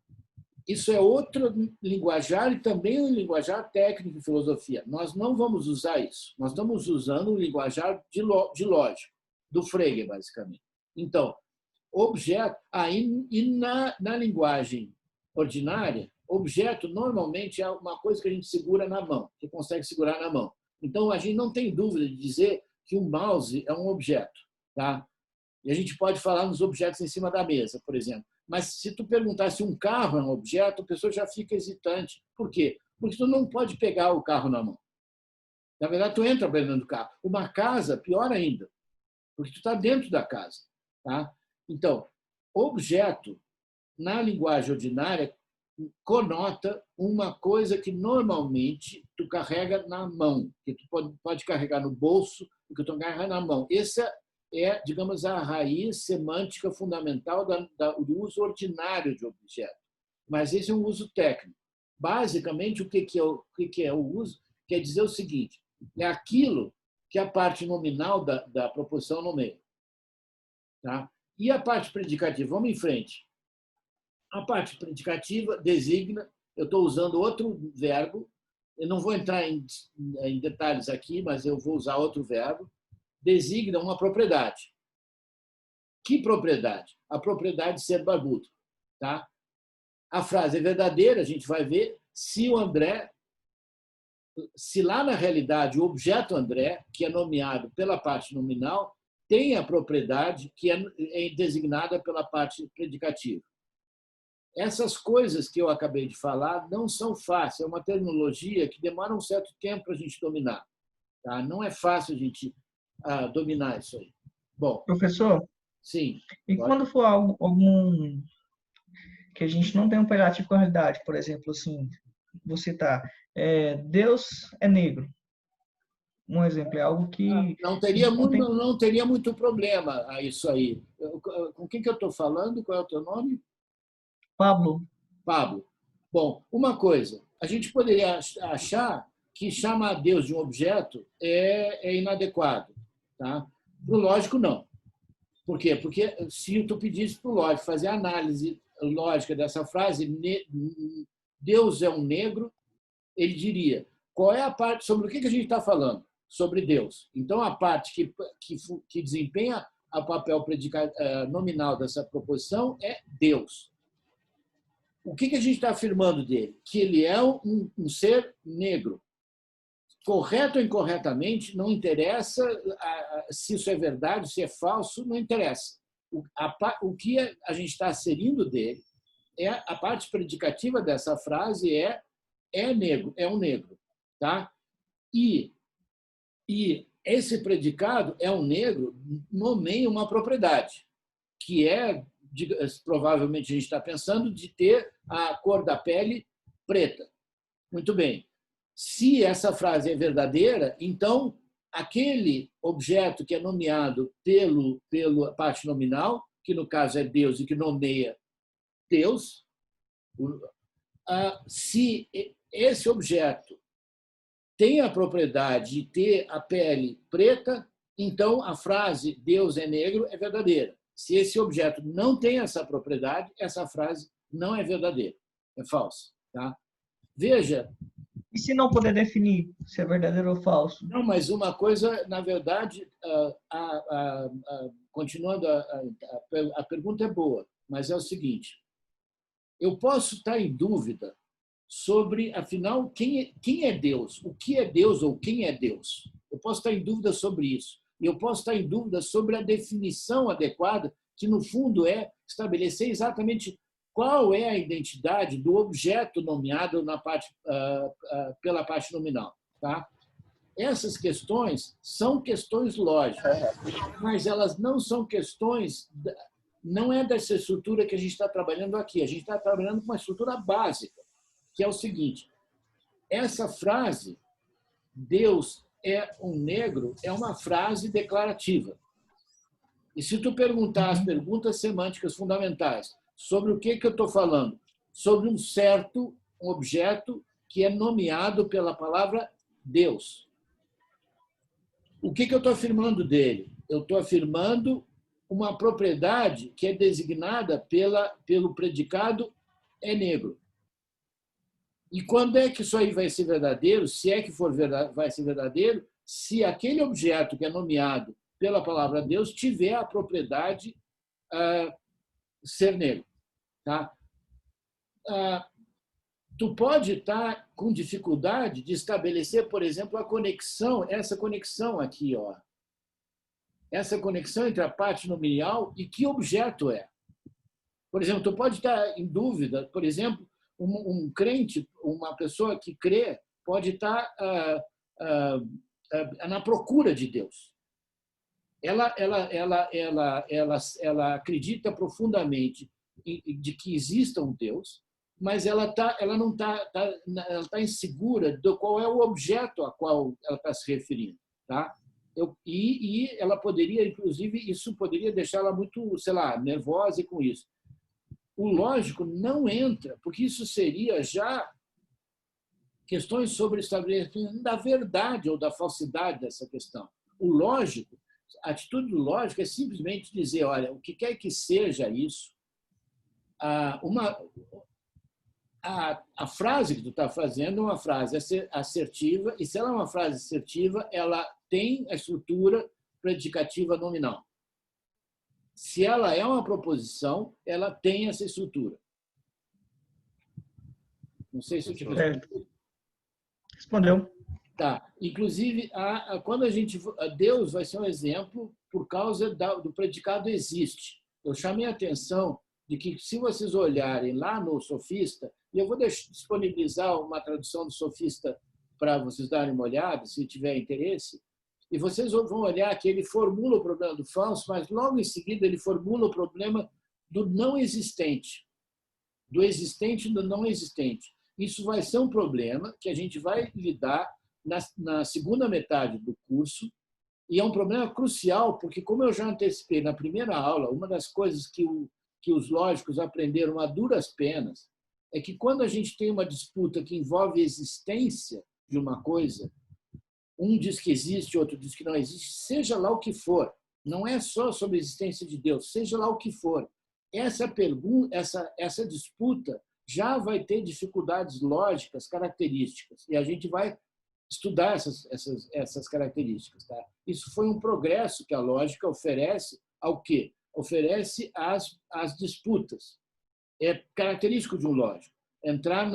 isso é outro linguajar e também um linguajar técnico em filosofia. Nós não vamos usar isso. Nós estamos usando um linguajar de lógica, do Frege, basicamente. Então, objeto... na linguagem ordinária, objeto normalmente é uma coisa que a gente segura na mão, que consegue segurar na mão. Então, a gente não tem dúvida de dizer que um mouse é um objeto. Tá? E a gente pode falar nos objetos em cima da mesa, por exemplo. Mas se tu perguntar se um carro é um objeto, a pessoa já fica hesitante. Por quê? Porque tu não pode pegar o carro na mão. Na verdade, tu entra dentro do carro. Uma casa, pior ainda, porque tu está dentro da casa. Tá? Então, objeto, na linguagem ordinária, conota uma coisa que normalmente tu carrega na mão, que tu pode carregar no bolso, que tu carrega na mão. Essa é, digamos, a raiz semântica fundamental do uso ordinário de objeto. Mas esse é um uso técnico. Basicamente, o que é o uso? Quer dizer o seguinte, é aquilo que a parte nominal da proposição nomeia. Tá? E a parte predicativa? Vamos em frente. A parte predicativa designa, eu estou usando outro verbo, eu não vou entrar em detalhes aqui, mas eu vou usar outro verbo, designa uma propriedade. Que propriedade? A propriedade de ser barbudo. Tá? A frase é verdadeira, a gente vai ver se o André, se lá na realidade o objeto André, que é nomeado pela parte nominal, tem a propriedade que é designada pela parte predicativa. Essas coisas que eu acabei de falar não são fáceis, é uma terminologia que demora um certo tempo para a gente dominar. Tá? Não é fácil a gente dominar isso aí. Bom, Professor, sim. e quando for algum que a gente não tem um pegativo com a realidade, por exemplo, assim, vou citar, Deus é negro. Um exemplo, é algo que... Não teria muito problema a isso aí. Com quem que eu estou falando? Qual é o teu nome? Pablo. Pablo. Bom, uma coisa, a gente poderia achar que chamar Deus de um objeto é inadequado. Tá? Para o lógico, não. Por quê? Porque se tu pedisse para o lógico fazer a análise lógica dessa frase, Deus é um negro, ele diria, qual é a parte, sobre o que a gente está falando? Sobre Deus. Então, a parte que desempenha o papel nominal dessa proposição é Deus. O que a gente está afirmando dele? Que ele é um ser negro. correto ou incorretamente, não interessa se isso é verdade, se é falso, não interessa. O que a gente está inserindo dele, a parte predicativa dessa frase é negro, é um negro. Tá? E esse predicado é um negro, nomeia uma propriedade, que provavelmente a gente está pensando de ter a cor da pele preta. Muito bem. Se essa frase é verdadeira, então aquele objeto que é nomeado pela parte nominal, que no caso é Deus e que nomeia Deus, se esse objeto tem a propriedade de ter a pele preta, então a frase Deus é negro é verdadeira. Se esse objeto não tem essa propriedade, essa frase não é verdadeira, é falsa. Tá? Veja. E se não puder definir se é verdadeiro ou falso? Não, mas uma coisa, na verdade, continuando, a pergunta é boa, mas é o seguinte: eu posso estar em dúvida sobre, afinal, quem é Deus, o que é Deus ou quem é Deus. Eu posso estar em dúvida sobre isso. E eu posso estar em dúvida sobre a definição adequada, que, no fundo, é estabelecer exatamente qual é a identidade do objeto nomeado pela parte nominal. Tá? Essas questões são questões lógicas, mas elas não são questões... Não é dessa estrutura que a gente está trabalhando aqui. A gente está trabalhando com uma estrutura básica, que é o seguinte: essa frase, Deus é um negro, é uma frase declarativa. E se tu perguntar as perguntas semânticas fundamentais sobre o que eu estou falando, sobre um certo objeto que é nomeado pela palavra Deus. O que eu estou afirmando dele? Eu estou afirmando uma propriedade que é designada pelo predicado é negro. E quando é que isso aí vai ser verdadeiro? Se é que for verdade, vai ser verdadeiro, se aquele objeto que é nomeado pela palavra Deus tiver a propriedade ser negro. Tá? Tu pode estar com dificuldade de estabelecer, por exemplo, essa conexão aqui, ó. Essa conexão entre a parte nominal e que objeto é. Por exemplo, tu pode estar em dúvida, por exemplo, um crente, uma pessoa que crê, pode estar na procura de Deus. Ela acredita profundamente de que exista um Deus, mas ela não está insegura de qual é o objeto a qual ela está se referindo. Tá? E ela poderia, inclusive, isso poderia deixá-la muito, sei lá, nervosa com isso. O lógico não entra, porque isso seria já questões sobre o estabelecimento da verdade ou da falsidade dessa questão. O lógico, a atitude do lógico é simplesmente dizer, olha, o que quer que seja isso, a frase que tu está fazendo é uma frase assertiva, e se ela é uma frase assertiva, ela tem a estrutura predicativa nominal. Se ela é uma proposição, ela tem essa estrutura. Não sei se eu te respondi. Respondeu. Tá. Inclusive, quando Deus vai ser um exemplo por causa do predicado existe. Eu chamei a atenção de que, se vocês olharem lá no Sofista, e eu vou disponibilizar uma tradução do Sofista para vocês darem uma olhada, se tiver interesse, e vocês vão olhar que ele formula o problema do falso, mas logo em seguida ele formula o problema do não existente, do existente e do não existente. Isso vai ser um problema que a gente vai lidar na segunda metade do curso, e é um problema crucial, porque, como eu já antecipei na primeira aula, uma das coisas que os lógicos aprenderam a duras penas é que, quando a gente tem uma disputa que envolve a existência de uma coisa, um diz que existe, outro diz que não existe, seja lá o que for, não é só sobre a existência de Deus, seja lá o que for, essa disputa já vai ter dificuldades lógicas características, e a gente vai estudar essas características. Tá? Isso foi um progresso que a lógica oferece ao quê? Oferece às disputas. É característico de um lógico. Entrar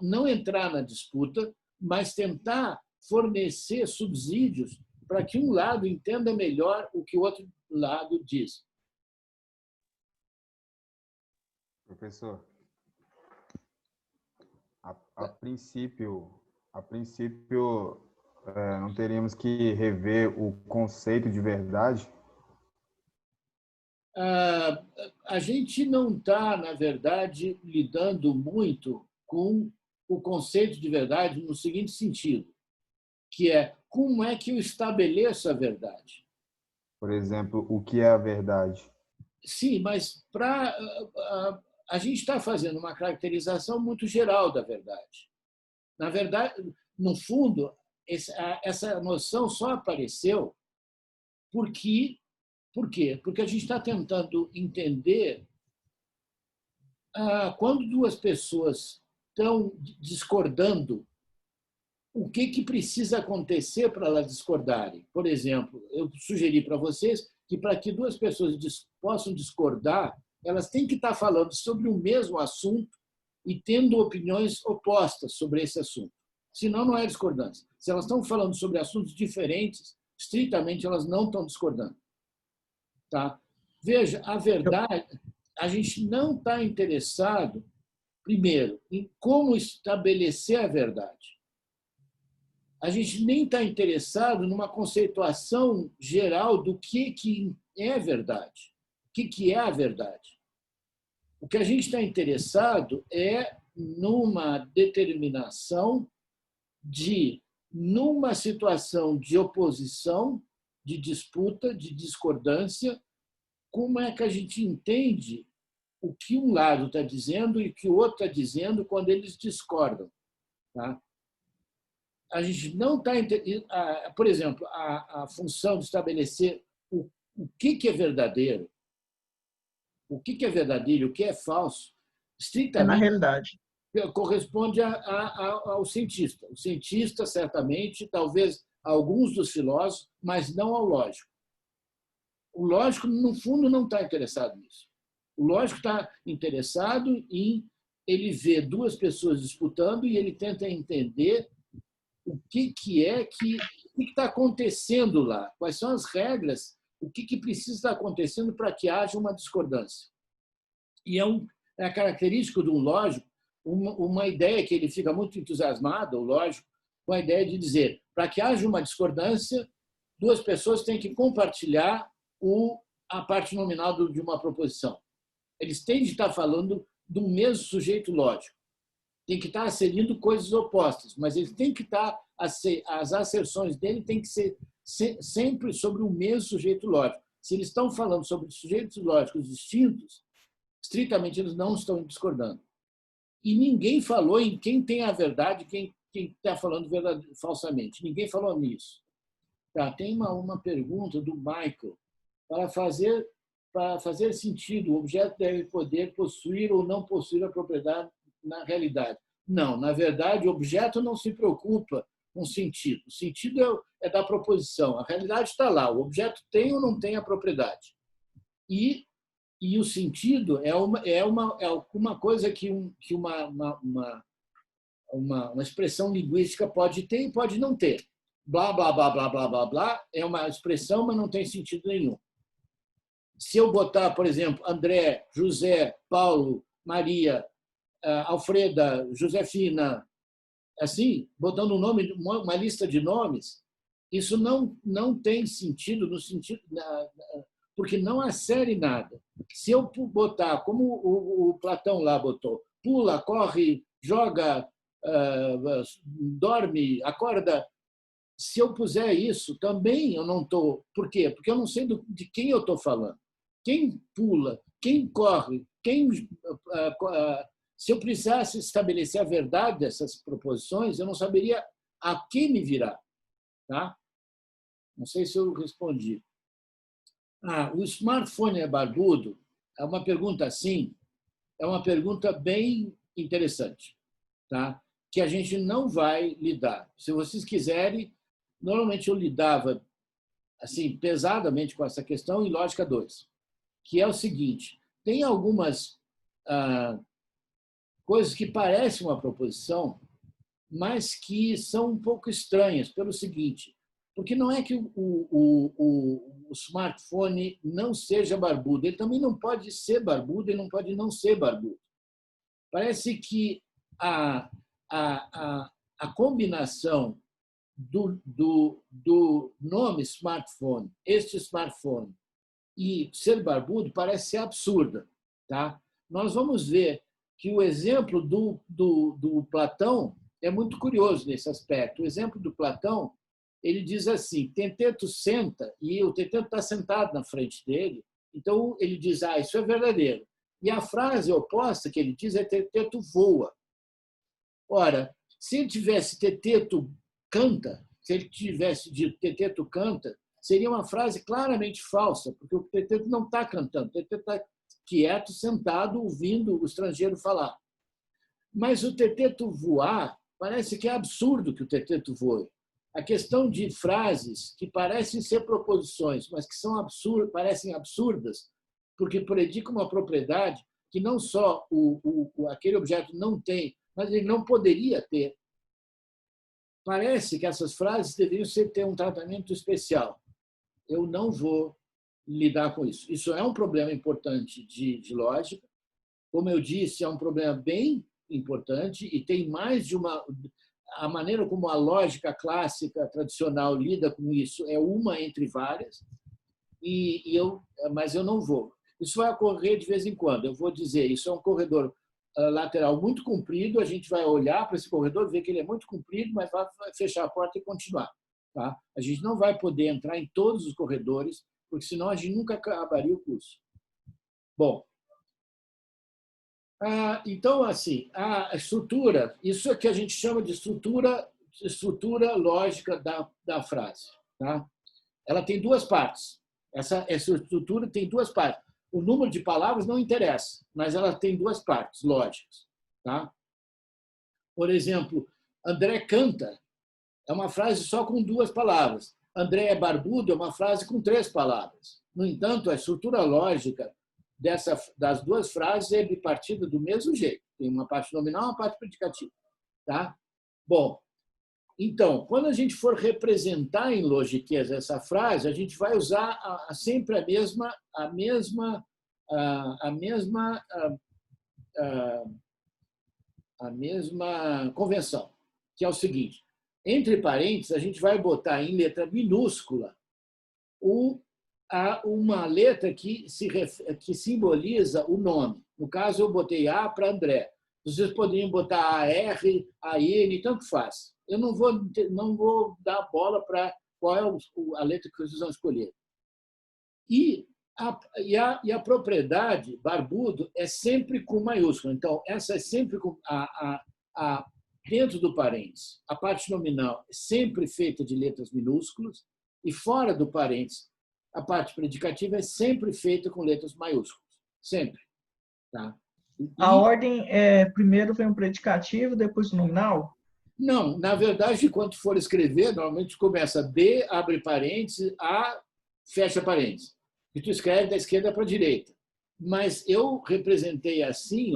não entrar na disputa, mas tentar fornecer subsídios para que um lado entenda melhor o que o outro lado diz. Professor, a princípio, não teríamos que rever o conceito de verdade? A gente não está, na verdade, lidando muito com o conceito de verdade no seguinte sentido, que é como é que eu estabeleço a verdade. Por exemplo, o que é a verdade? Sim, mas a gente está fazendo uma caracterização muito geral da verdade. Na verdade, no fundo, essa noção só apareceu por quê? Porque a gente está tentando entender quando duas pessoas estão discordando, o que precisa acontecer para elas discordarem. Por exemplo, eu sugeri para vocês que para que duas pessoas possam discordar, elas têm que estar falando sobre o mesmo assunto e tendo opiniões opostas sobre esse assunto. Senão, não é discordância. Se elas estão falando sobre assuntos diferentes, estritamente elas não estão discordando. Tá? Veja, a verdade, a gente não está interessado, primeiro, em como estabelecer a verdade. A gente nem está interessado numa conceituação geral do que é verdade, o que é a verdade. O que a gente está interessado é numa determinação de, numa situação de oposição, de disputa, de discordância, como é que a gente entende o que um lado está dizendo e o que o outro está dizendo quando eles discordam. Tá? A gente não está... Por exemplo, a função de estabelecer o que é verdadeiro, o que é verdadeiro, o que é falso, É na estritamente realidade. corresponde ao cientista. O cientista, certamente, talvez alguns dos filósofos, mas não ao lógico. O lógico, no fundo, não está interessado nisso. O lógico está interessado em ele ver duas pessoas disputando e ele tenta entender o que está acontecendo lá, quais são as regras, o que precisa estar acontecendo para que haja uma discordância. E é característico de um lógico uma ideia que ele fica muito entusiasmado, o lógico, com a ideia de dizer, para que haja uma discordância, duas pessoas têm que compartilhar a parte nominal de uma proposição. Eles têm de estar falando do mesmo sujeito lógico. Tem que estar asserindo coisas opostas, mas eles têm que estar, as asserções dele têm que ser sempre sobre o mesmo sujeito lógico. Se eles estão falando sobre sujeitos lógicos distintos, estritamente eles não estão discordando. E ninguém falou em quem tem a verdade, quem está falando falsamente. Ninguém falou nisso. Tá, tem uma pergunta do Michael. Para fazer sentido, o objeto deve poder possuir ou não possuir a propriedade na realidade. Não, na verdade, o objeto não se preocupa com sentido. O sentido é da proposição. A realidade está lá. O objeto tem ou não tem a propriedade. E o sentido é uma coisa que uma expressão linguística pode ter e pode não ter. Blá, blá, blá, blá, blá, blá, blá é uma expressão, mas não tem sentido nenhum. Se eu botar, por exemplo, André, José, Paulo, Maria, Alfreda, Josefina, assim, botando um nome, uma lista de nomes, isso não tem sentido no sentido porque não assere nada. Se eu botar, como o Platão lá botou, pula, corre, joga, dorme, acorda, se eu puser isso, também eu não estou. Por quê? Porque eu não sei de quem eu estou falando. Quem pula, quem corre, se eu precisasse estabelecer a verdade dessas proposições, eu não saberia a que me virar. Tá? Não sei se eu respondi. O smartphone é barbudo? É uma pergunta assim, é uma pergunta bem interessante, tá? Que a gente não vai lidar. Se vocês quiserem, normalmente eu lidava assim pesadamente com essa questão em lógica 2, que é o seguinte: tem algumas coisas que parecem uma proposição, mas que são um pouco estranhas, pelo seguinte, porque não é que o smartphone não seja barbudo, ele também não pode ser barbudo, ele não pode não ser barbudo. Parece que a combinação do nome smartphone, este smartphone, e ser barbudo parece ser absurda. Tá? Nós vamos ver que o exemplo do Platão é muito curioso nesse aspecto. O exemplo do Platão, ele diz assim, Teteto senta, e o Teteto está sentado na frente dele, então ele diz, isso é verdadeiro. E a frase oposta que ele diz é Teteto voa. Ora, se ele tivesse Teteto canta, se ele tivesse dito Teteto canta, seria uma frase claramente falsa, porque o Teteto não está cantando, o Teteto está quieto, sentado, ouvindo o estrangeiro falar. Mas o Teteto voar, parece que é absurdo que o Teteto voe. A questão de frases que parecem ser proposições, mas que são parecem absurdas, porque predicam uma propriedade que não só aquele objeto não tem, mas ele não poderia ter. Parece que essas frases deveriam ter um tratamento especial. Eu não vou lidar com isso. Isso é um problema importante de lógica. Como eu disse, é um problema bem importante e tem mais de uma... A maneira como a lógica clássica tradicional lida com isso é uma entre várias, mas eu não vou. Isso vai ocorrer de vez em quando. Eu vou dizer, isso é um corredor lateral muito comprido, a gente vai olhar para esse corredor, ver que ele é muito comprido, mas vai fechar a porta e continuar. Tá? A gente não vai poder entrar em todos os corredores, porque senão a gente nunca acabaria o curso. Bom, então, assim, a estrutura, isso é que a gente chama de estrutura lógica da frase. Tá? Ela tem duas partes. Essa estrutura tem duas partes. O número de palavras não interessa, mas ela tem duas partes lógicas. Tá? Por exemplo, André canta é uma frase só com duas palavras. André é barbudo é uma frase com 3 palavras. No entanto, a estrutura lógica das duas frases é bipartida do mesmo jeito. Tem uma parte nominal e uma parte predicativa. Tá? Bom, então, quando a gente for representar em logiqueza essa frase, a gente vai usar sempre a mesma convenção, que é o seguinte: entre parênteses, a gente vai botar em letra minúscula uma letra que simboliza o nome. No caso, eu botei A para André. Vocês poderiam botar AR, AN, tanto faz. Eu não vou dar bola para qual é a letra que vocês vão escolher. E a propriedade, barbudo, é sempre com maiúscula. Então, essa é sempre com dentro do parênteses. A parte nominal é sempre feita de letras minúsculas e fora do parênteses, a parte predicativa é sempre feita com letras maiúsculas. Sempre. Tá? A ordem primeiro vem o predicativo, depois o nominal? Não, na verdade, quando for escrever, normalmente começa B, abre parênteses, A, fecha parênteses. E tu escreve da esquerda para a direita. Mas eu representei assim,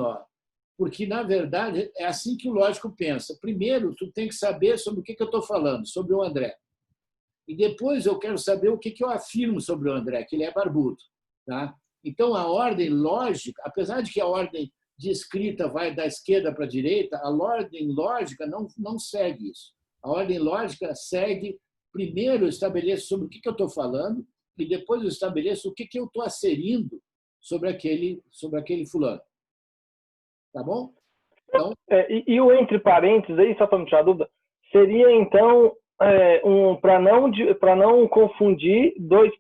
porque, na verdade, é assim que o lógico pensa. Primeiro, tu tem que saber sobre o que eu estou falando, sobre o André. E depois eu quero saber o que eu afirmo sobre o André, que ele é barbudo. Tá? Então, a ordem lógica, apesar de que a ordem de escrita vai da esquerda para a direita, a ordem lógica não segue isso. A ordem lógica segue, primeiro, eu estabeleço sobre o que eu estou falando, e depois eu estabeleço o que eu estou asserindo sobre aquele fulano. Tá bom? Então, e o entre parênteses, aí, só para me tirar dúvida, seria, então, para não confundir dois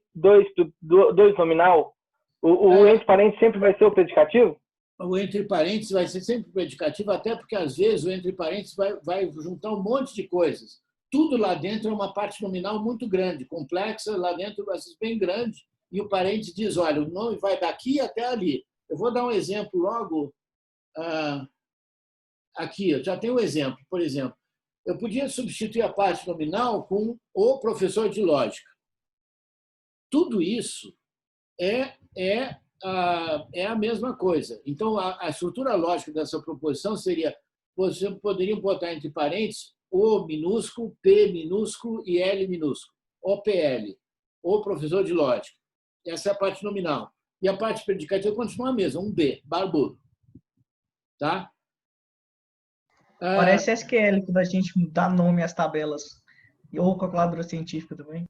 nominal, o entre parênteses sempre vai ser o predicativo? O entre parênteses vai ser sempre predicativo, até porque, às vezes, o entre parênteses vai juntar um monte de coisas. Tudo lá dentro é uma parte nominal muito grande, complexa, lá dentro vai ser bem grande, e o parênteses diz, olha, o nome vai daqui até ali. Eu vou dar um exemplo logo aqui. Eu já tenho um exemplo. Por exemplo, eu podia substituir a parte nominal com o professor de lógica. Tudo isso é a mesma coisa. Então, a estrutura lógica dessa proposição seria você poderia botar entre parênteses O minúsculo, P minúsculo e L minúsculo. OPL, ou professor de lógica. Essa é a parte nominal. E a parte predicativa continua a mesma, um B, barbudo. Tá? Parece SQL, quando a gente dá nome às tabelas. Ou calculadora científica também.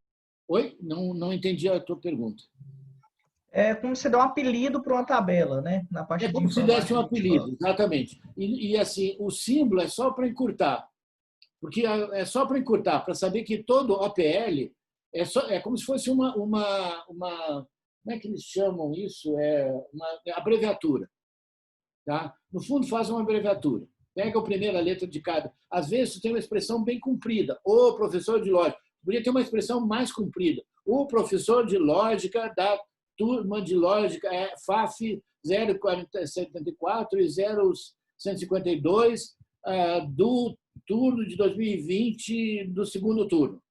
Oi? Não entendi a tua pergunta. É como você dá um apelido para uma tabela, né? Na parte É de como se desse um informática. apelido, exatamente. E assim, o símbolo é só para encurtar. Porque é só para encurtar, para saber que todo OPL é como se fosse uma. Como é que eles chamam isso? É uma abreviatura. Tá? No fundo, faz uma abreviatura. Pega a primeira letra de cada. Às vezes, tem uma expressão bem comprida. O professor de lógica. Poderia ter uma expressão mais comprida. O professor de lógica da turma de lógica é FAF 04074 e 0152 do turno de 2020, do segundo turno,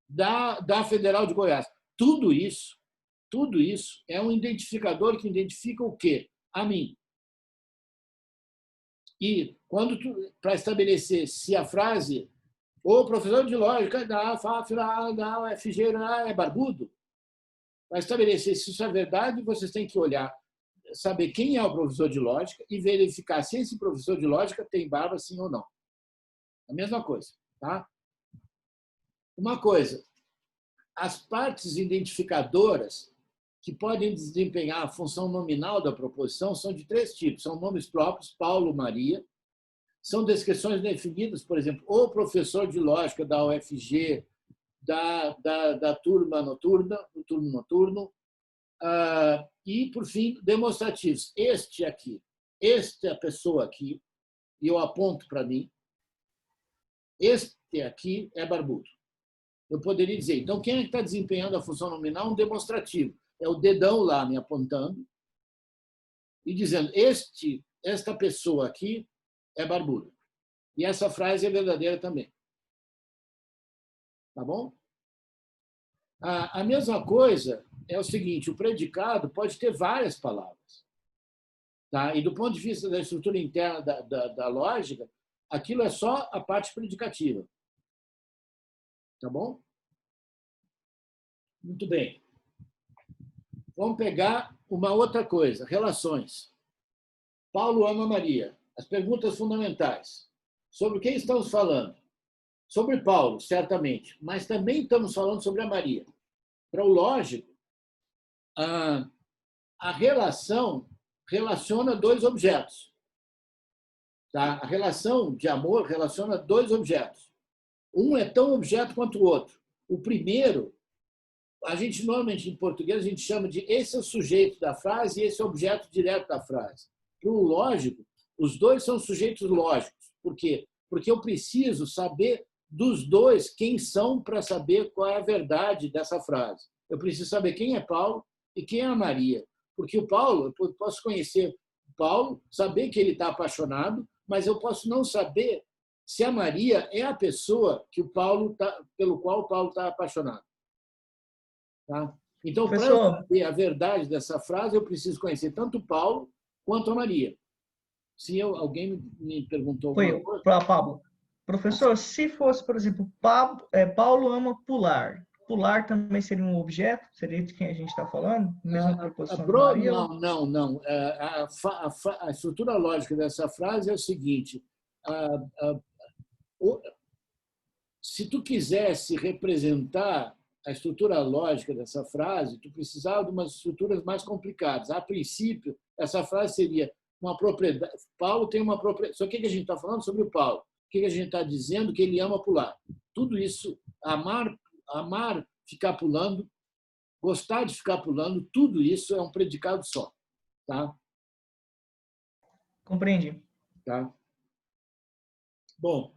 da Federal de Goiás. Tudo isso é um identificador que identifica o quê? A mim. E para estabelecer se a frase o professor de lógica da FAF, da UFG é barbudo, para estabelecer se isso é verdade, vocês têm que olhar, saber quem é o professor de lógica e verificar se esse professor de lógica tem barba, sim ou não. A mesma coisa. Tá? Uma coisa, as partes identificadoras que podem desempenhar a função nominal da proposição são de 3 tipos. São nomes próprios, Paulo, Maria. São descrições definidas, por exemplo, o professor de lógica da UFG, da turma noturna, do turno noturno. E, por fim, demonstrativos. Este aqui, esta é a pessoa aqui, e eu aponto para mim. Este aqui é barbudo. Eu poderia dizer, então, quem é que está desempenhando a função nominal? Um demonstrativo. É o dedão lá me apontando e dizendo, esta pessoa aqui é barbuda. E essa frase é verdadeira também. Tá bom? A mesma coisa é o seguinte, o predicado pode ter várias palavras. Tá? E do ponto de vista da estrutura interna da lógica, aquilo é só a parte predicativa. Tá bom? Muito bem. Vamos pegar uma outra coisa, relações. Paulo ama Maria. As perguntas fundamentais. Sobre quem estamos falando? Sobre Paulo, certamente, mas também estamos falando sobre a Maria. Para o lógico, a relação relaciona 2 objetos. Tá? A relação de amor relaciona 2 objetos. Um é tão objeto quanto o outro. O primeiro, a gente normalmente em português a gente chama de esse é o sujeito da frase e esse é o objeto direto da frase. Para o lógico, os 2 são sujeitos lógicos. Por quê? Porque eu preciso saber dos 2 quem são para saber qual é a verdade dessa frase. Eu preciso saber quem é Paulo e quem é a Maria. Porque o Paulo, eu posso conhecer Paulo, saber que ele está apaixonado, mas eu posso não saber se a Maria é a pessoa que pelo qual o Paulo está apaixonado. Tá? Então, para eu saber a verdade dessa frase, eu preciso conhecer tanto o Paulo quanto a Maria. Se alguém me perguntou alguma coisa... Para Pablo. Professor, se fosse, por exemplo, Paulo ama pular. Pular também seria um objeto? Seria de quem a gente está falando? Mesma proposição de Maria? Não. A estrutura lógica dessa frase é o seguinte. Se tu quisesse representar a estrutura lógica dessa frase, tu precisava de umas estruturas mais complicadas. A princípio, essa frase seria uma propriedade. Paulo tem uma propriedade. Só que a gente está falando sobre o Paulo. O que a gente está dizendo? Que ele ama pular. Tudo isso, amar, ficar pulando, gostar de ficar pulando, tudo isso é um predicado só. Tá? Compreendi. Tá? Bom,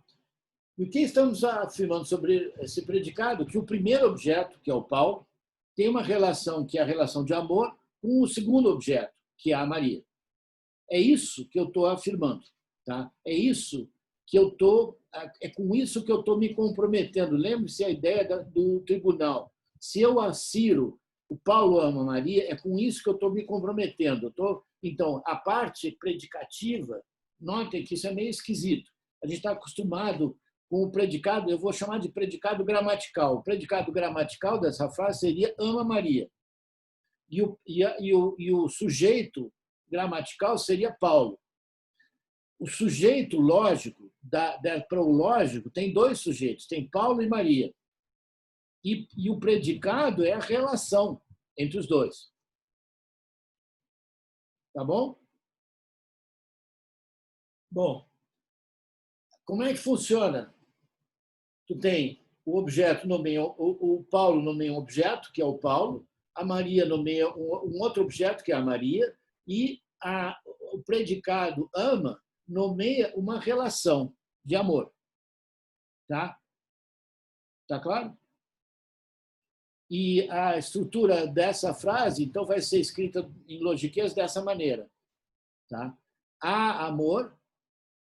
e o que estamos afirmando sobre esse predicado? Que o primeiro objeto, que é o Paulo, tem uma relação que é a relação de amor com o segundo objeto, que é a Maria. É isso que eu estou afirmando. Tá? É com isso que eu estou me comprometendo. Lembre-se a ideia do tribunal. Se eu assiro o Paulo ama Maria, é com isso que eu estou me comprometendo. Então, a parte predicativa notem que isso é meio esquisito. A gente está acostumado com o predicado, eu vou chamar de predicado gramatical. O predicado gramatical dessa frase seria ama Maria. E o sujeito gramatical seria Paulo. O sujeito lógico, para o lógico, tem dois sujeitos, tem Paulo e Maria. E o predicado é a relação entre os dois. Tá bom? Bom, como é que funciona? Tu tem o objeto nomeia o Paulo nomeia um objeto, que é o Paulo, a Maria nomeia um outro objeto, que é a Maria, e o predicado ama nomeia uma relação de amor. Tá? Tá claro? E a estrutura dessa frase, então, vai ser escrita em logiquês dessa maneira. Tá? Há amor,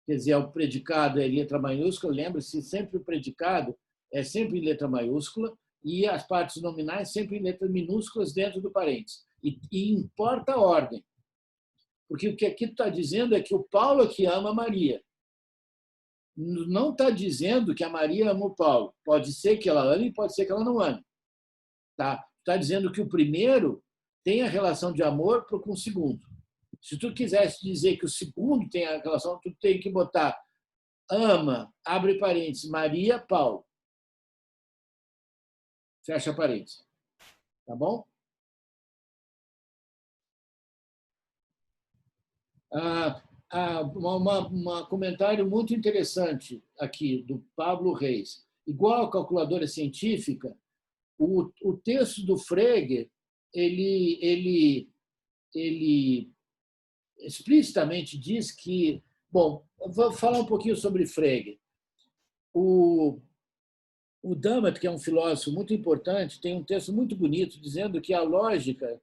quer dizer, o predicado é em letra maiúscula, lembre-se, sempre o predicado é sempre em letra maiúscula e as partes nominais sempre em letras minúsculas dentro do parênteses. E importa a ordem. Porque o que aqui está dizendo é que o Paulo é que ama a Maria. Não está dizendo que a Maria ama o Paulo. Pode ser que ela ame, pode ser que ela não ame. Está dizendo que o primeiro tem a relação de amor com o segundo. Se tu quisesse dizer que o segundo tem a relação, tu tem que botar ama, abre parênteses, Maria, Paulo. Fecha parênteses. Tá bom? Um comentário muito interessante aqui, do Pablo Reis. Igual a calculadora científica, o texto do Frege, ele explicitamente diz que... Bom, vou falar um pouquinho sobre Frege. O Dummett, que é um filósofo muito importante, tem um texto muito bonito dizendo que a lógica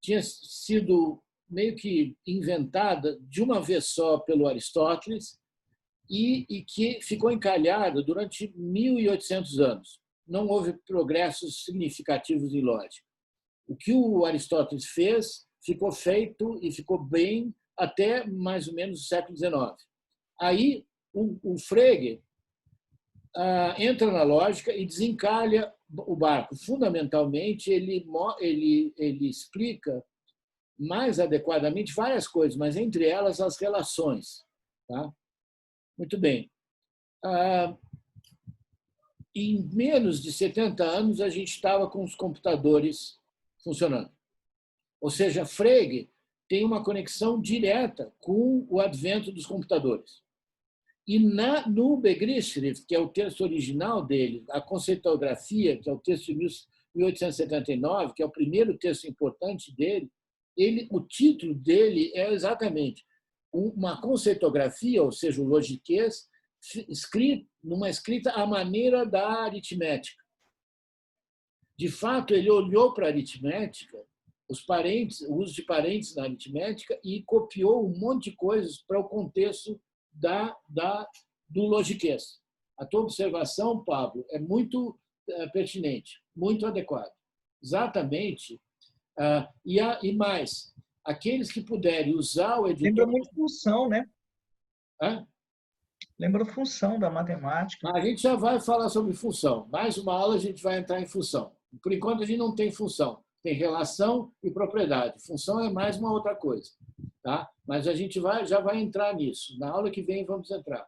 tinha sido meio que inventada de uma vez só pelo Aristóteles e que ficou encalhada durante 1.800 anos. Não houve progressos significativos em lógica. O que o Aristóteles fez ficou feito e ficou bem até mais ou menos o século XIX. Aí o Frege entra na lógica e desencalha o barco. Fundamentalmente, ele explica mais adequadamente várias coisas, mas entre elas as relações. Tá? Muito bem. Em menos de 70 anos, a gente estava com os computadores funcionando. Ou seja, Frege tem uma conexão direta com o advento dos computadores. E no Begriffsschrift, que é o texto original dele, a conceitografia, que é o texto de 1879, que é o primeiro texto importante dele, o título dele é exatamente uma conceitografia, ou seja, o logiquês, numa escrita à maneira da aritmética. De fato, ele olhou para a aritmética, o uso de parênteses na aritmética, e copiou um monte de coisas para o contexto do logiquês. A tua observação, Pablo, é muito pertinente, muito adequada. Exatamente. E mais, aqueles que puderem usar o editor... Lembra muito função, né? Hã? Lembra função da matemática. A gente já vai falar sobre função. Mais uma aula a gente vai entrar em função. Por enquanto, a gente não tem função. Tem relação e propriedade. Função é mais uma outra coisa. Tá? Mas a gente já vai entrar nisso. Na aula que vem, vamos entrar.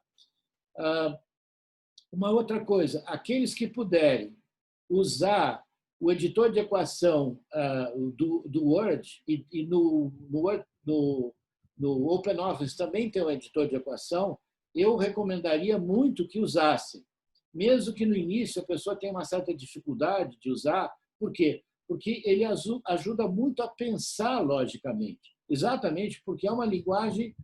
Uma outra coisa. Aqueles que puderem usar o editor de equação do Word, e no OpenOffice também tem um editor de equação, eu recomendaria muito que usassem. Mesmo que no início a pessoa tenha uma certa dificuldade de usar. Por quê? Porque ele ajuda muito a pensar logicamente. Exatamente porque é uma linguagem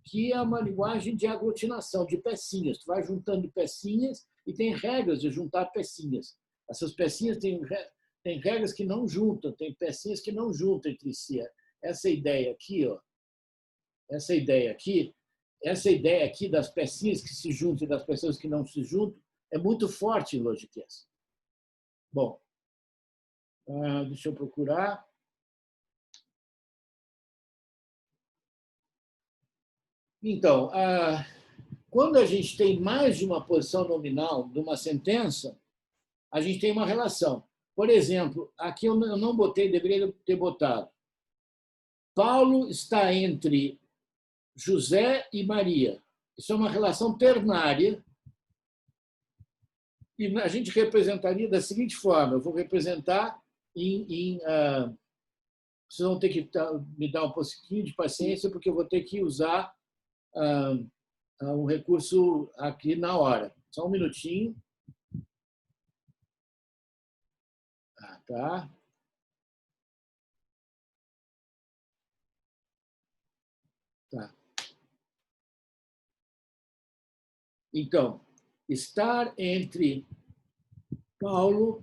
que é uma linguagem de aglutinação, de pecinhas. Tu vai juntando pecinhas e tem regras de juntar pecinhas. Essas pecinhas têm regras que não juntam, tem pecinhas que não juntam entre si. Essa ideia aqui, ó, essa ideia aqui das pecinhas que se juntam e das pecinhas que não se juntam é muito forte em logiquês. Bom, deixa eu procurar. Então, quando a gente tem mais de uma posição nominal de uma sentença, a gente tem uma relação. Por exemplo, aqui eu não botei, deveria ter botado. Paulo está entre José e Maria. Isso é uma relação ternária. E a gente representaria da seguinte forma: eu vou representar vocês vão ter que me dar um pouquinho de paciência, porque eu vou ter que usar um recurso aqui na hora. Só um minutinho. Tá. Tá. Então, estar entre Paulo,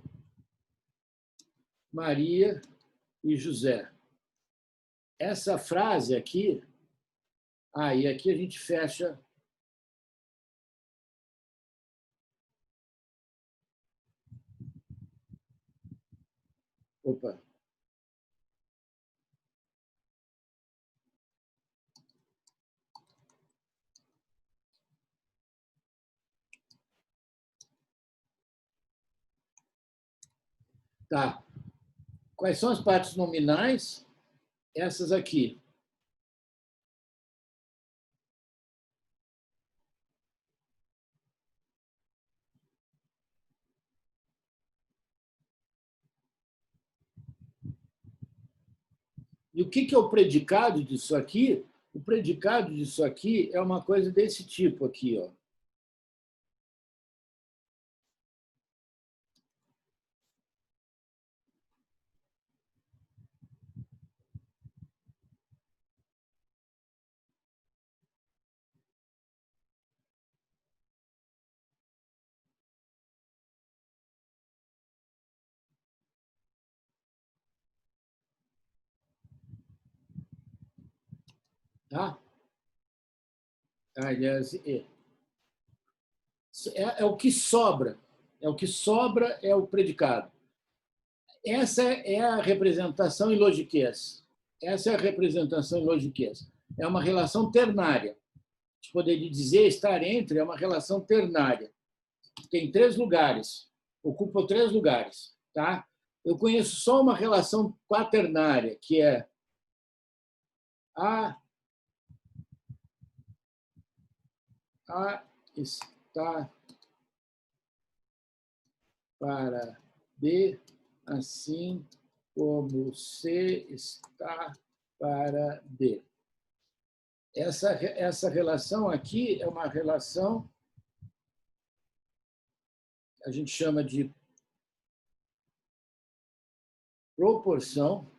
Maria e José. Essa frase aqui, e aqui a gente fecha. Opa. Tá. Quais são as partes nominais? Essas aqui. E o que é o predicado disso aqui? O predicado disso aqui é uma coisa desse tipo aqui, ó. Tá? Aliás, é o que sobra. É o que sobra, é o predicado. Essa é a representação em logiquez. Essa é a representação em logiquez. É uma relação ternária. A gente poderia dizer estar entre é uma relação ternária. Tem 3 lugares, ocupa 3 lugares. Tá? Eu conheço só uma relação quaternária, que é A está para B, assim como C está para D. Essa relação aqui é uma relação que a gente chama de proporção.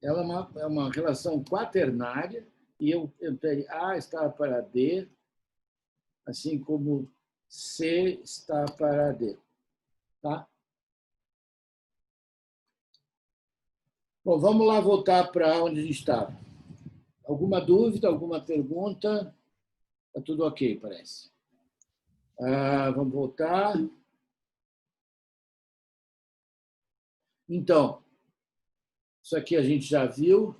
Ela é uma relação quaternária, e eu teria A está para D, assim como C está para D. Tá? Bom, vamos lá voltar para onde a gente estava. Alguma dúvida, alguma pergunta? Está tudo ok, parece. Vamos voltar. Então, isso aqui a gente já viu.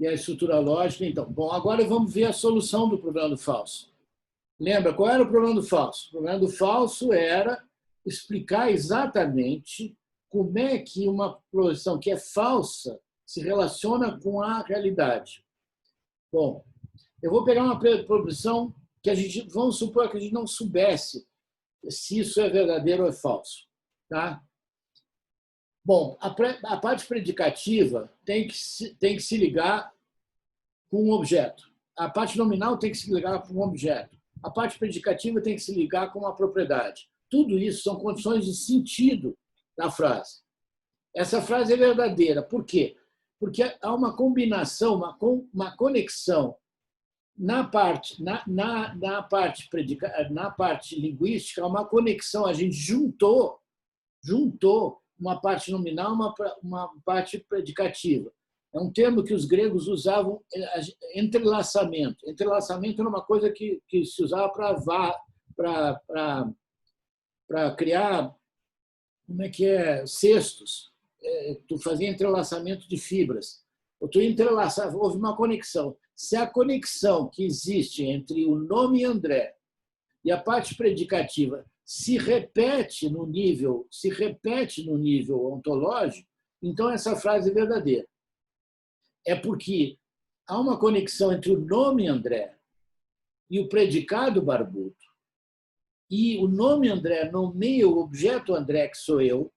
E a estrutura lógica, então. Bom, agora vamos ver a solução do problema do falso. Lembra, qual era o problema do falso? O problema do falso era explicar exatamente como é que uma proposição que é falsa se relaciona com a realidade. Bom, eu vou pegar uma proposição que vamos supor que a gente não soubesse se isso é verdadeiro ou é falso. Tá? Bom, a parte predicativa tem que se ligar com um objeto. A parte nominal tem que se ligar com um objeto. A parte predicativa tem que se ligar com uma propriedade. Tudo isso são condições de sentido da frase. Essa frase é verdadeira. Por quê? Porque há uma combinação, uma conexão na parte linguística, uma conexão. A gente juntou uma parte nominal, uma parte predicativa. É um termo que os gregos usavam, entrelaçamento. Entrelaçamento era uma coisa que se usava para criar como é que é, cestos, tu fazia entrelaçamento de fibras, ou tu entrelaçava, houve uma conexão. Se a conexão que existe entre o nome André e a parte predicativa se repete no nível ontológico, então essa frase é verdadeira. É porque há uma conexão entre o nome André e o predicado barbudo. E o nome André nomeia o objeto André, que sou eu,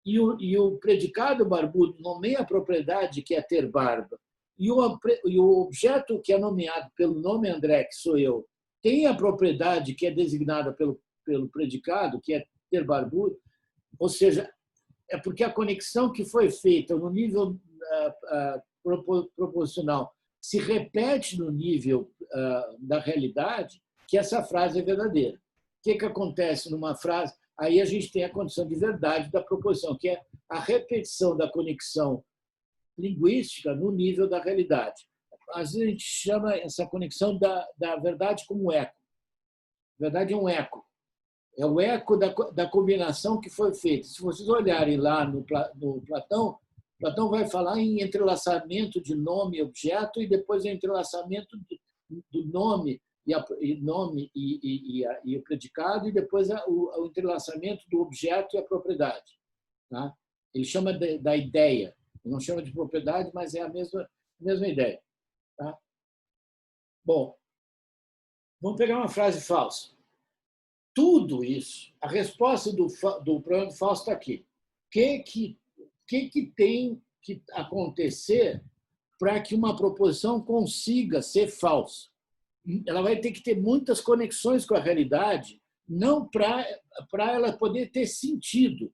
e o predicado barbudo nomeia a propriedade, que é ter barba. E o objeto que é nomeado pelo nome André, que sou eu, tem a propriedade que é designada pelo predicado, que é ter barbudo. Ou seja, é porque a conexão que foi feita no nível proporcional se repete no nível da realidade, que essa frase é verdadeira. O que acontece numa frase? Aí a gente tem a condição de verdade da proposição, que é a repetição da conexão linguística no nível da realidade. Às vezes a gente chama essa conexão da verdade como eco. A verdade é um eco. É o eco da combinação que foi feita. Se vocês olharem lá no Platão, Platão vai falar em entrelaçamento de nome e objeto, e depois em entrelaçamento do nome e o predicado, e depois o entrelaçamento do objeto e a propriedade. Tá? Ele chama da ideia. Ele não chama de propriedade, mas é a mesma ideia. Tá? Bom, vamos pegar uma frase falsa. Tudo isso, a resposta do problema do falso está aqui. O que tem que acontecer para que uma proposição consiga ser falsa? Ela vai ter que ter muitas conexões com a realidade, não para ela poder ter sentido.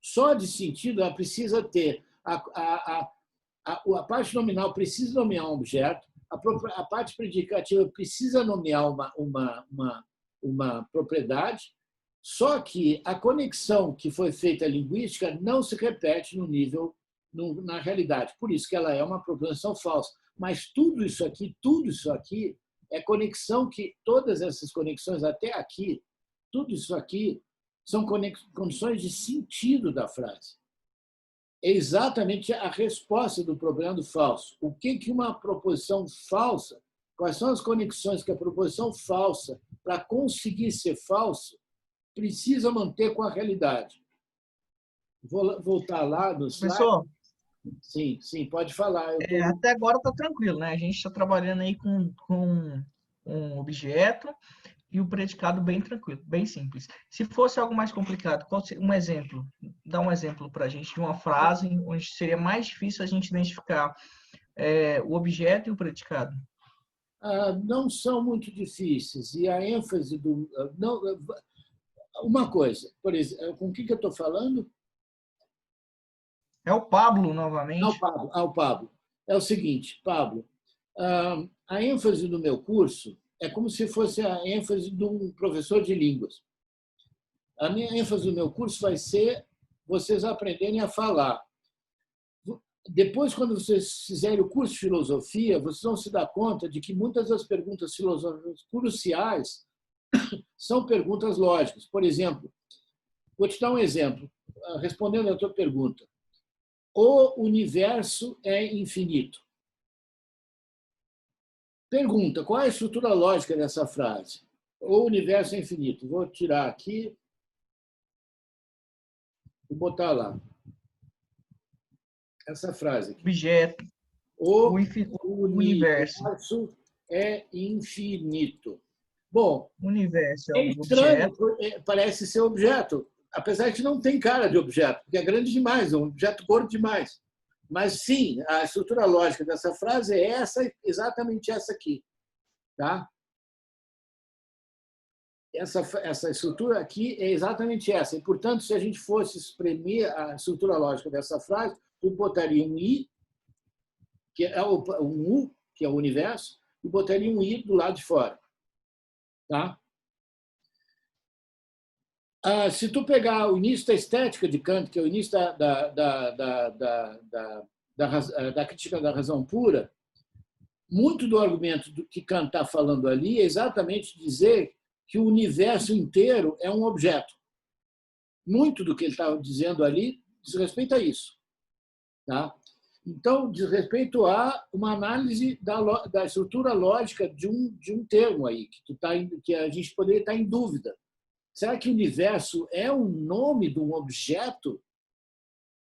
Só de sentido ela precisa ter a parte nominal precisa nomear um objeto, a parte predicativa precisa nomear uma propriedade, só que a conexão que foi feita linguística não se repete no nível, na realidade. Por isso que ela é uma proposição falsa. Mas tudo isso aqui é conexão que todas essas conexões até aqui, tudo isso aqui são condições de sentido da frase. É exatamente a resposta do problema do falso. O que uma proposição falsa, quais são as conexões que a proposição falsa, para conseguir ser falsa, precisa manter com a realidade. Vou voltar lá no slide. Professor, sim, pode falar. até agora está tranquilo, né? A gente está trabalhando aí com um objeto e o predicado bem tranquilo, bem simples. Se fosse algo mais complicado, qual seria um exemplo? Dá um exemplo para a gente de uma frase onde seria mais difícil a gente identificar o objeto e o predicado. Não são muito difíceis. E a ênfase do... Não, uma coisa, por exemplo, com o que eu estou falando? É o Pablo, novamente. O Pablo. É o seguinte, Pablo, a ênfase do meu curso é como se fosse a ênfase de um professor de línguas. A minha ênfase do meu curso vai ser vocês aprenderem a falar. Depois, quando vocês fizerem o curso de filosofia, vocês vão se dar conta de que muitas das perguntas filosóficas cruciais são perguntas lógicas. Por exemplo, vou te dar um exemplo, respondendo a tua pergunta. O universo é infinito. Pergunta, qual é a estrutura lógica dessa frase? O universo é infinito. Vou tirar aqui e botar lá. Essa frase aqui. Objeto. O universo é infinito. Bom, o universo é um estranho, objeto. parece ser objeto, apesar de não tem cara de objeto, porque é grande demais, é um objeto gordo demais. Mas, sim, a estrutura lógica dessa frase é exatamente essa aqui. Tá? Essa estrutura aqui é exatamente essa. E, portanto, se a gente fosse espremer a estrutura lógica dessa frase, tu botaria um I, que é um U, que é o universo, e botaria um I do lado de fora. Tá? Se tu pegar o início da estética de Kant, que é o início da crítica da razão pura, muito do argumento que Kant está falando ali é exatamente dizer que o universo inteiro é um objeto. muito do que ele estava dizendo ali diz respeito a isso. Tá? Então, diz respeito a uma análise da estrutura lógica de um termo aí, que a gente poderia estar em dúvida. Será que o universo é um nome de um objeto?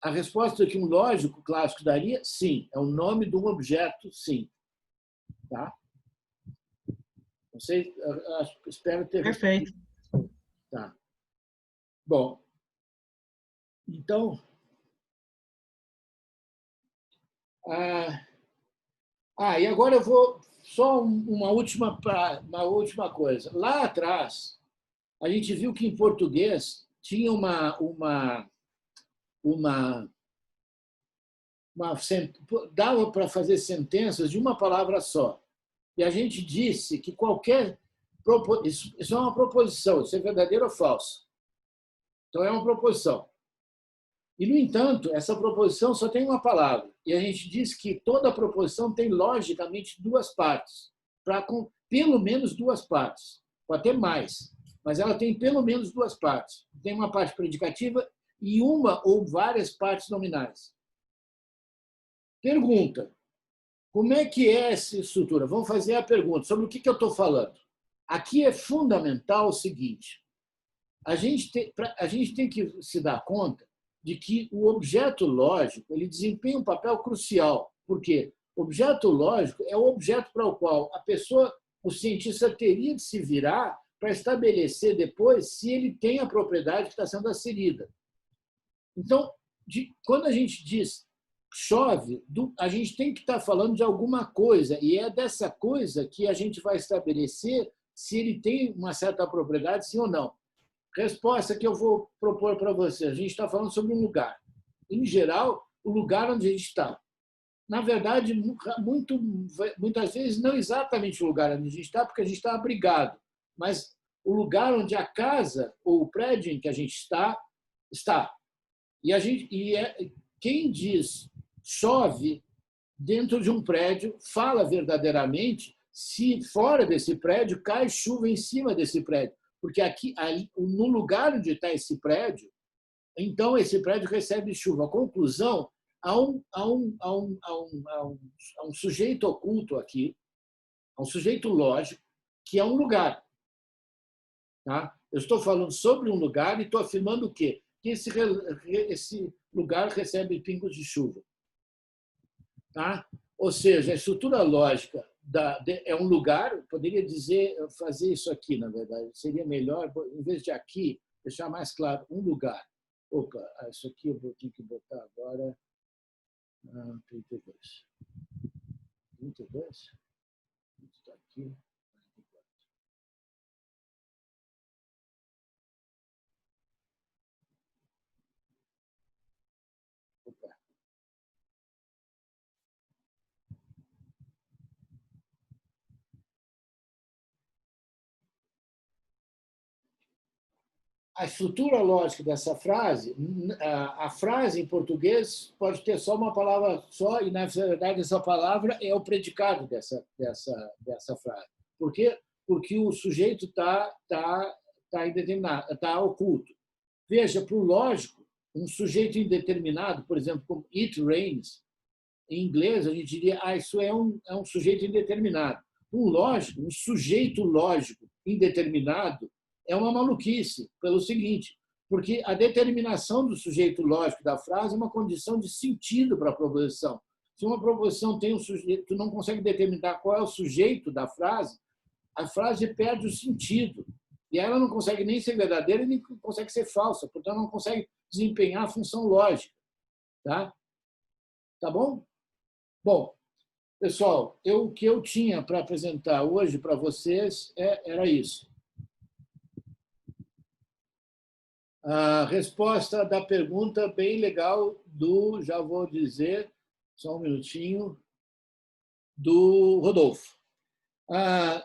A resposta que um lógico clássico daria, sim, é o nome de um objeto, sim. Tá? Não sei, espero ter Perfeito. respondido. Tá. Bom, então, e agora eu vou só uma última coisa. Lá atrás, a gente viu que em português tinha dava para fazer sentenças de uma palavra só. E a gente disse que isso é uma proposição, isso é verdadeiro ou falso. Então, é uma proposição. E, no entanto, essa proposição só tem uma palavra. E a gente diz que toda proposição tem, logicamente, duas partes. Pelo menos duas partes. Pode ter mais, mas ela tem pelo menos duas partes. Tem uma parte predicativa e uma ou várias partes nominais. Pergunta. Como é que é essa estrutura? Vamos fazer a pergunta. Sobre o que eu estou falando? Aqui é fundamental o seguinte. A gente tem que se dar conta de que o objeto lógico ele desempenha um papel crucial. Por quê? O objeto lógico é o objeto para o qual o cientista teria de se virar para estabelecer depois se ele tem a propriedade que está sendo asserida. Então, quando a gente diz chove, a gente tem que estar falando de alguma coisa, e é dessa coisa que a gente vai estabelecer se ele tem uma certa propriedade, sim ou não. Resposta que eu vou propor para você. A gente está falando sobre um lugar. Em geral, o lugar onde a gente está. Na verdade, muitas vezes, não exatamente o lugar onde a gente está, porque a gente está abrigado, mas o lugar onde a casa ou o prédio em que a gente está. Quem diz chove dentro de um prédio fala verdadeiramente se fora desse prédio cai chuva em cima desse prédio. Porque no lugar onde está esse prédio, então esse prédio recebe chuva. A conclusão, há um sujeito oculto aqui, há um sujeito lógico, que é um lugar. Tá? Eu estou falando sobre um lugar e estou afirmando o quê? Que esse lugar recebe pingos de chuva. Tá? Ou seja, a estrutura lógica é um lugar, eu poderia fazer isso aqui, na verdade, seria melhor, em vez de aqui, deixar mais claro, um lugar. Opa, isso aqui eu tenho que botar agora 32. 32? Está aqui. Opa. A estrutura lógica dessa frase, a frase em português pode ter só uma palavra só, e, na verdade, essa palavra é o predicado dessa frase. Por quê? Porque o sujeito está indeterminado, está oculto. Veja, para o lógico, um sujeito indeterminado, por exemplo, como it rains, em inglês, a gente diria isso é um sujeito indeterminado. Um lógico, um sujeito lógico indeterminado, é uma maluquice, pelo seguinte, porque a determinação do sujeito lógico da frase é uma condição de sentido para a proposição. Se uma proposição tem um sujeito, tu não consegue determinar qual é o sujeito da frase, a frase perde o sentido. E ela não consegue nem ser verdadeira, nem consegue ser falsa, portanto, não consegue desempenhar a função lógica. Tá bom? Bom, pessoal, o que eu tinha para apresentar hoje para vocês era isso. A resposta da pergunta bem legal já vou dizer, só um minutinho, do Rodolfo.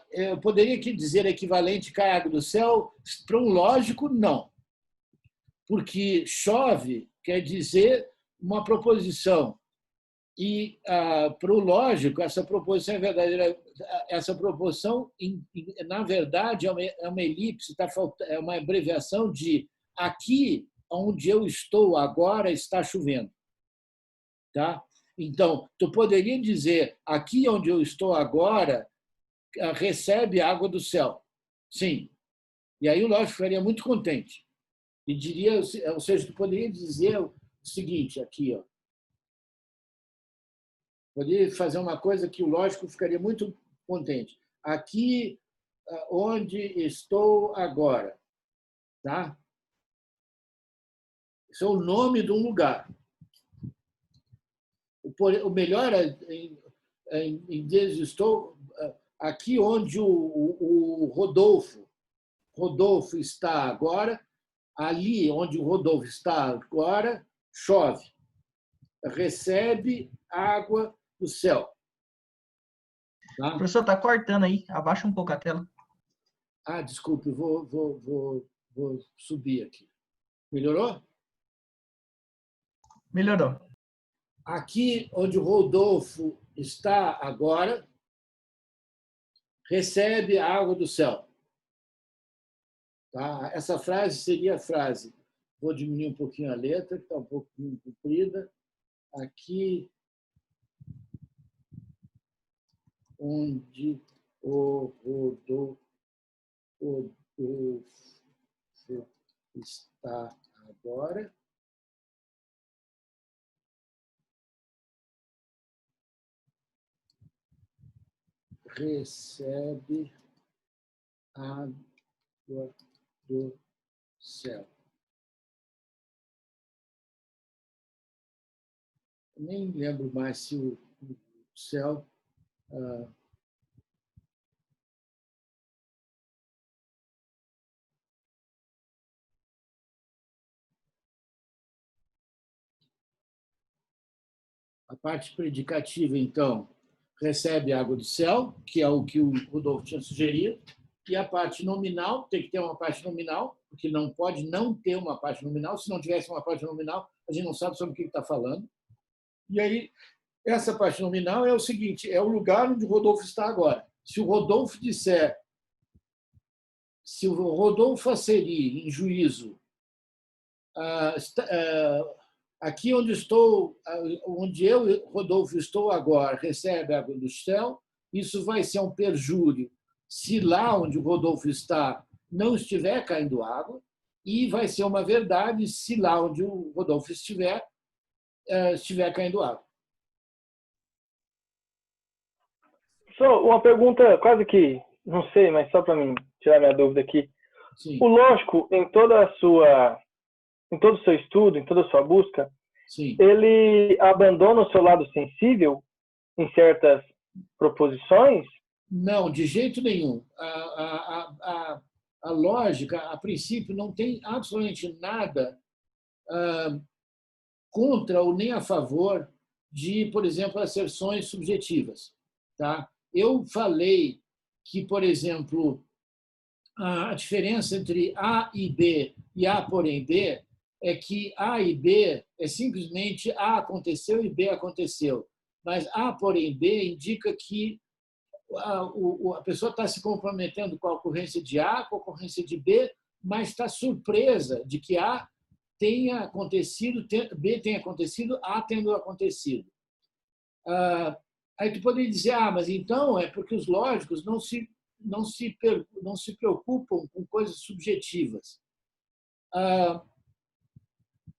Eu poderia aqui dizer equivalente cai água do céu? Para um lógico, não. Porque chove quer dizer uma proposição. E, para o lógico, essa proposição é verdadeira. Essa proposição, na verdade, é uma elipse, é uma abreviação de aqui onde eu estou agora está chovendo. Tá? Então, tu poderia dizer, aqui onde eu estou agora, recebe água do céu. Sim. E aí o lógico ficaria muito contente. E diria, ou seja, tu poderia dizer o seguinte, aqui, ó. Poderia fazer uma coisa que o lógico ficaria muito contente. Aqui onde estou agora. Tá? Isso é o nome de um lugar. O melhor em dizer estou aqui onde o Rodolfo está agora, ali onde o Rodolfo está agora, chove, recebe água do céu. Tá? O professor está cortando aí, abaixa um pouco a tela. Desculpe, vou subir aqui. Melhorou? Melhorou. Aqui onde o Rodolfo está agora, recebe a água do céu. Tá? Essa frase seria a frase. Vou diminuir um pouquinho a letra, que está um pouquinho comprida. Aqui onde o Rodolfo está agora, recebe água do céu. Nem lembro mais se o céu a parte predicativa, então, recebe água do céu, que é o que o Rodolfo tinha sugerido, e a parte nominal, tem que ter uma parte nominal, porque não pode não ter uma parte nominal. Se não tivesse uma parte nominal, a gente não sabe sobre o que está falando. E aí, essa parte nominal é o seguinte, é o lugar onde o Rodolfo está agora. Se o Rodolfo disser, se o Rodolfo aferir em juízo, aqui onde estou, onde eu, Rodolfo, estou agora, recebe água do céu, isso vai ser um perjúrio se lá onde o Rodolfo está não estiver caindo água, e vai ser uma verdade se lá onde o Rodolfo estiver caindo água. Só uma pergunta quase que, não sei, mas só para mim tirar minha dúvida aqui. Sim. O lógico, em todo o seu estudo, em toda a sua busca, Sim. ele abandona o seu lado sensível em certas proposições? Não, de jeito nenhum. A lógica, a princípio, não tem absolutamente nada contra ou nem a favor de, por exemplo, asserções subjetivas. Tá? Eu falei que, por exemplo, a diferença entre A e B e A porém B é que A e B é simplesmente A aconteceu e B aconteceu. Mas A porém B indica que a pessoa está se comprometendo com a ocorrência de A, com a ocorrência de B, mas está surpresa de que A tenha acontecido, B tenha acontecido, A tendo acontecido. Aí tu poderia dizer, mas então é porque os lógicos não se preocupam com coisas subjetivas.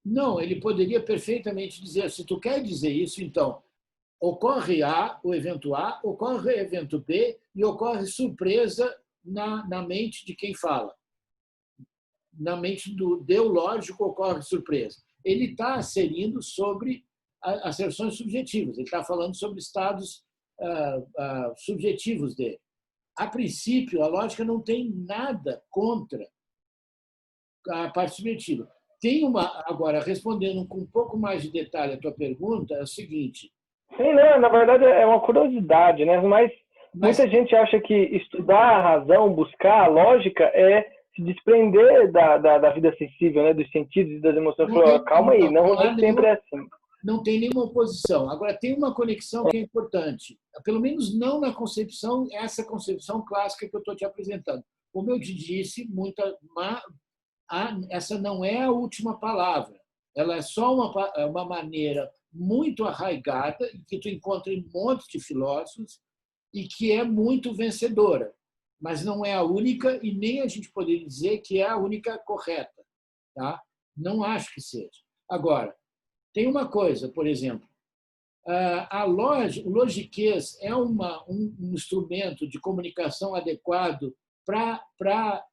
Não, ele poderia perfeitamente dizer, se tu quer dizer isso, então, ocorre A, o evento A, ocorre o evento B e ocorre surpresa na mente de quem fala. Na mente do lógico ocorre surpresa. Ele está asserindo sobre asserções subjetivas, ele está falando sobre estados subjetivos dele. A princípio, a lógica não tem nada contra a parte subjetiva. Agora, respondendo com um pouco mais de detalhe a tua pergunta, é o seguinte. Sim, não, na verdade é uma curiosidade, né? Mas muita gente acha que estudar a razão, buscar a lógica é se desprender da vida sensível, né? Dos sentidos e das emoções. Calma aí, não sempre é assim. Não tem nenhuma oposição. Agora, tem uma conexão que é importante. Pelo menos não na concepção, essa concepção clássica que eu estou te apresentando. Como eu te disse, essa não é a última palavra. Ela é só uma maneira muito arraigada, que tu encontra em um monte de filósofos e que é muito vencedora, mas não é a única e nem a gente poderia dizer que é a única correta. Tá? Não acho que seja. Agora, tem uma coisa, por exemplo, o logiquês é um instrumento de comunicação adequado para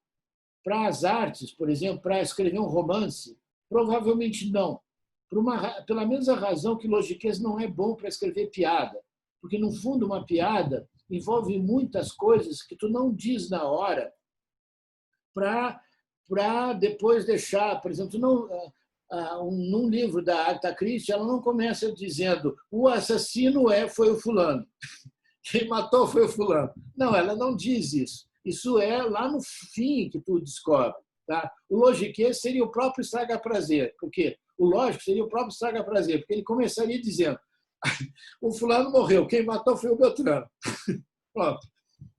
as artes, por exemplo, para escrever um romance? Provavelmente não. Pela mesma razão que logiquês não é bom para escrever piada, porque, no fundo, uma piada envolve muitas coisas que tu não diz na hora para depois deixar, por exemplo, num livro da Agatha Christie, ela não começa dizendo o assassino foi o fulano, quem matou foi o fulano. Não, ela não diz isso. Isso é lá no fim que tu descobre. Tá? O logiquês seria o próprio estraga-prazer, porque o lógico seria o próprio estraga-prazer, porque ele começaria dizendo o fulano morreu, quem matou foi o Beltrano. Pronto.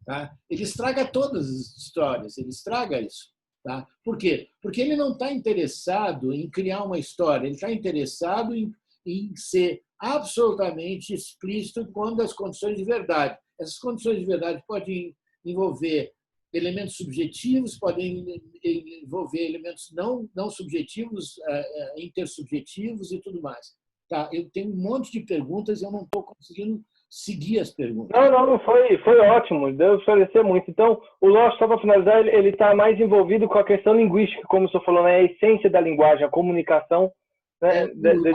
Tá? Ele estraga todas as histórias, ele estraga isso. Tá? Por quê? Porque ele não está interessado em criar uma história, ele está interessado em ser absolutamente explícito quando as condições de verdade. Essas condições de verdade podem envolver elementos subjetivos, podem envolver elementos não subjetivos, intersubjetivos e tudo mais. Tá? Eu tenho um monte de perguntas e eu não estou conseguindo seguir as perguntas. Não, foi ótimo, deu esclarecer muito. Então, o lógico, só para finalizar, ele está mais envolvido com a questão linguística, como o senhor falou, né? A essência da linguagem, a comunicação. Né? O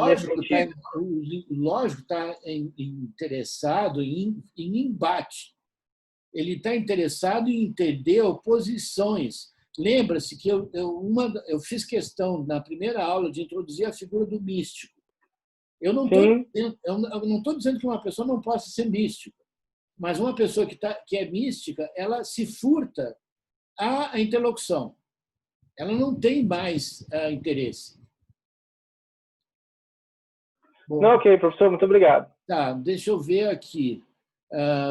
lógico está interessado em embate. Ele está interessado em entender oposições. Lembra-se que eu fiz questão, na primeira aula, de introduzir a figura do místico. Eu não estou dizendo que uma pessoa não possa ser mística, mas uma pessoa que é mística, ela se furta à interlocução. Ela não tem mais interesse. Bom, não, ok, professor, muito obrigado. Tá, deixa eu ver aqui.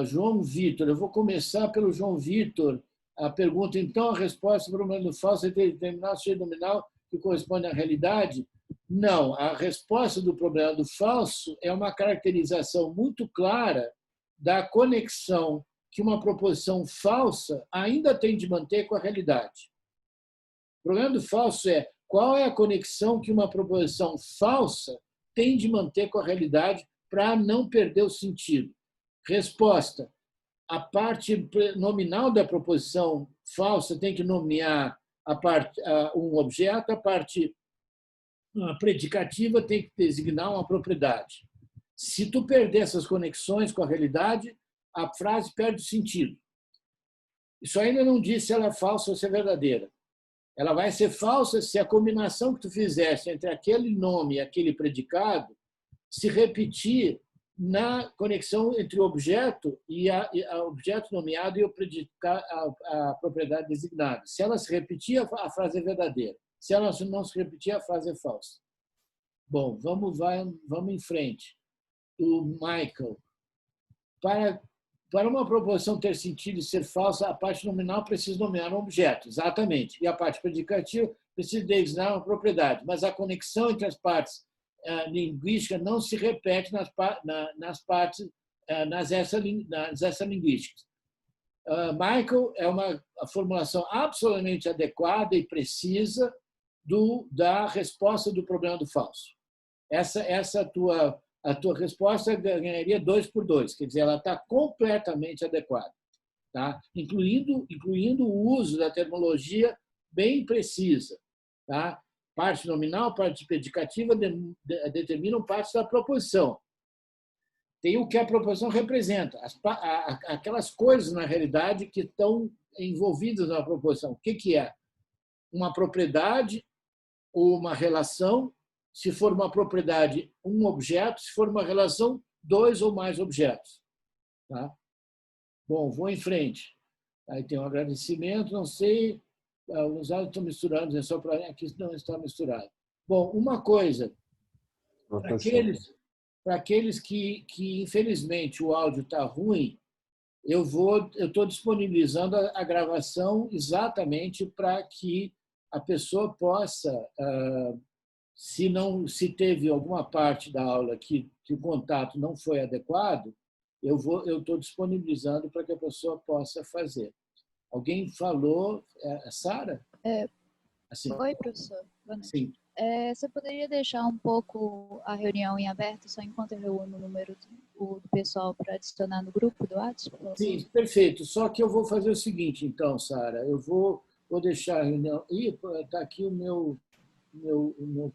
João Vitor, eu vou começar pelo João Vitor. A pergunta, então, a resposta para o problema do falso é determinar o sujeito nominal que corresponde à realidade? Não, a resposta do problema do falso é uma caracterização muito clara da conexão que uma proposição falsa ainda tem de manter com a realidade. O problema do falso é qual é a conexão que uma proposição falsa tem de manter com a realidade para não perder o sentido. Resposta: a parte nominal da proposição falsa tem que nomear um objeto, a parte predicativa tem que designar uma propriedade. Se tu perder essas conexões com a realidade, a frase perde o sentido. Isso ainda não diz se ela é falsa ou se é verdadeira. Ela vai ser falsa se a combinação que tu fizeste entre aquele nome e aquele predicado se repetir na conexão entre o objeto e o objeto nomeado e o predicado, a propriedade designada. Se ela se repetir, a frase é verdadeira. Se ela não se repetir, a frase é falsa. Bom, vamos em frente. O Michael. Para uma proposição ter sentido e ser falsa, a parte nominal precisa nomear um objeto, exatamente. E a parte predicativa precisa designar uma propriedade. Mas a conexão entre as partes linguísticas não se repete nas extralinguísticas. Michael é uma formulação absolutamente adequada e precisa da resposta do problema do falso. Essa a tua resposta ganharia 2 por 2, quer dizer, ela está completamente adequada, tá? Incluindo o uso da terminologia bem precisa. Tá? Parte nominal, parte predicativa determinam partes da proposição. Tem o que a proposição representa, aquelas coisas, na realidade, que estão envolvidas na proposição. O que é? Uma propriedade ou uma relação, se for uma propriedade, um objeto, se for uma relação, 2 ou mais objetos. Tá? Bom, vou em frente. Aí tem um agradecimento, não sei, os áudios estão misturados, é só para aqui não está misturado. Bom, uma coisa, para aqueles que, infelizmente, o áudio está ruim, eu estou disponibilizando a gravação exatamente para que a pessoa possa, se teve alguma parte da aula que o contato não foi adequado, eu estou disponibilizando para que a pessoa possa fazer. Alguém falou, Sara? Assim, Oi, professor. Boa noite. sim. Você poderia deixar um pouco a reunião em aberto, só enquanto eu reúno o número do pessoal para adicionar no grupo do WhatsApp? Sim, perfeito. Só que eu vou fazer o seguinte, então, Sara. Eu vou deixar a reunião. Ih, está aqui o meu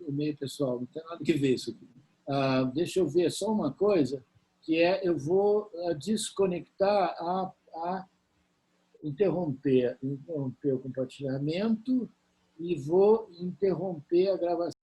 e-mail pessoal, não tem nada que ver isso aqui. Deixa eu ver só uma coisa, que eu vou desconectar, interromper o compartilhamento e vou interromper a gravação.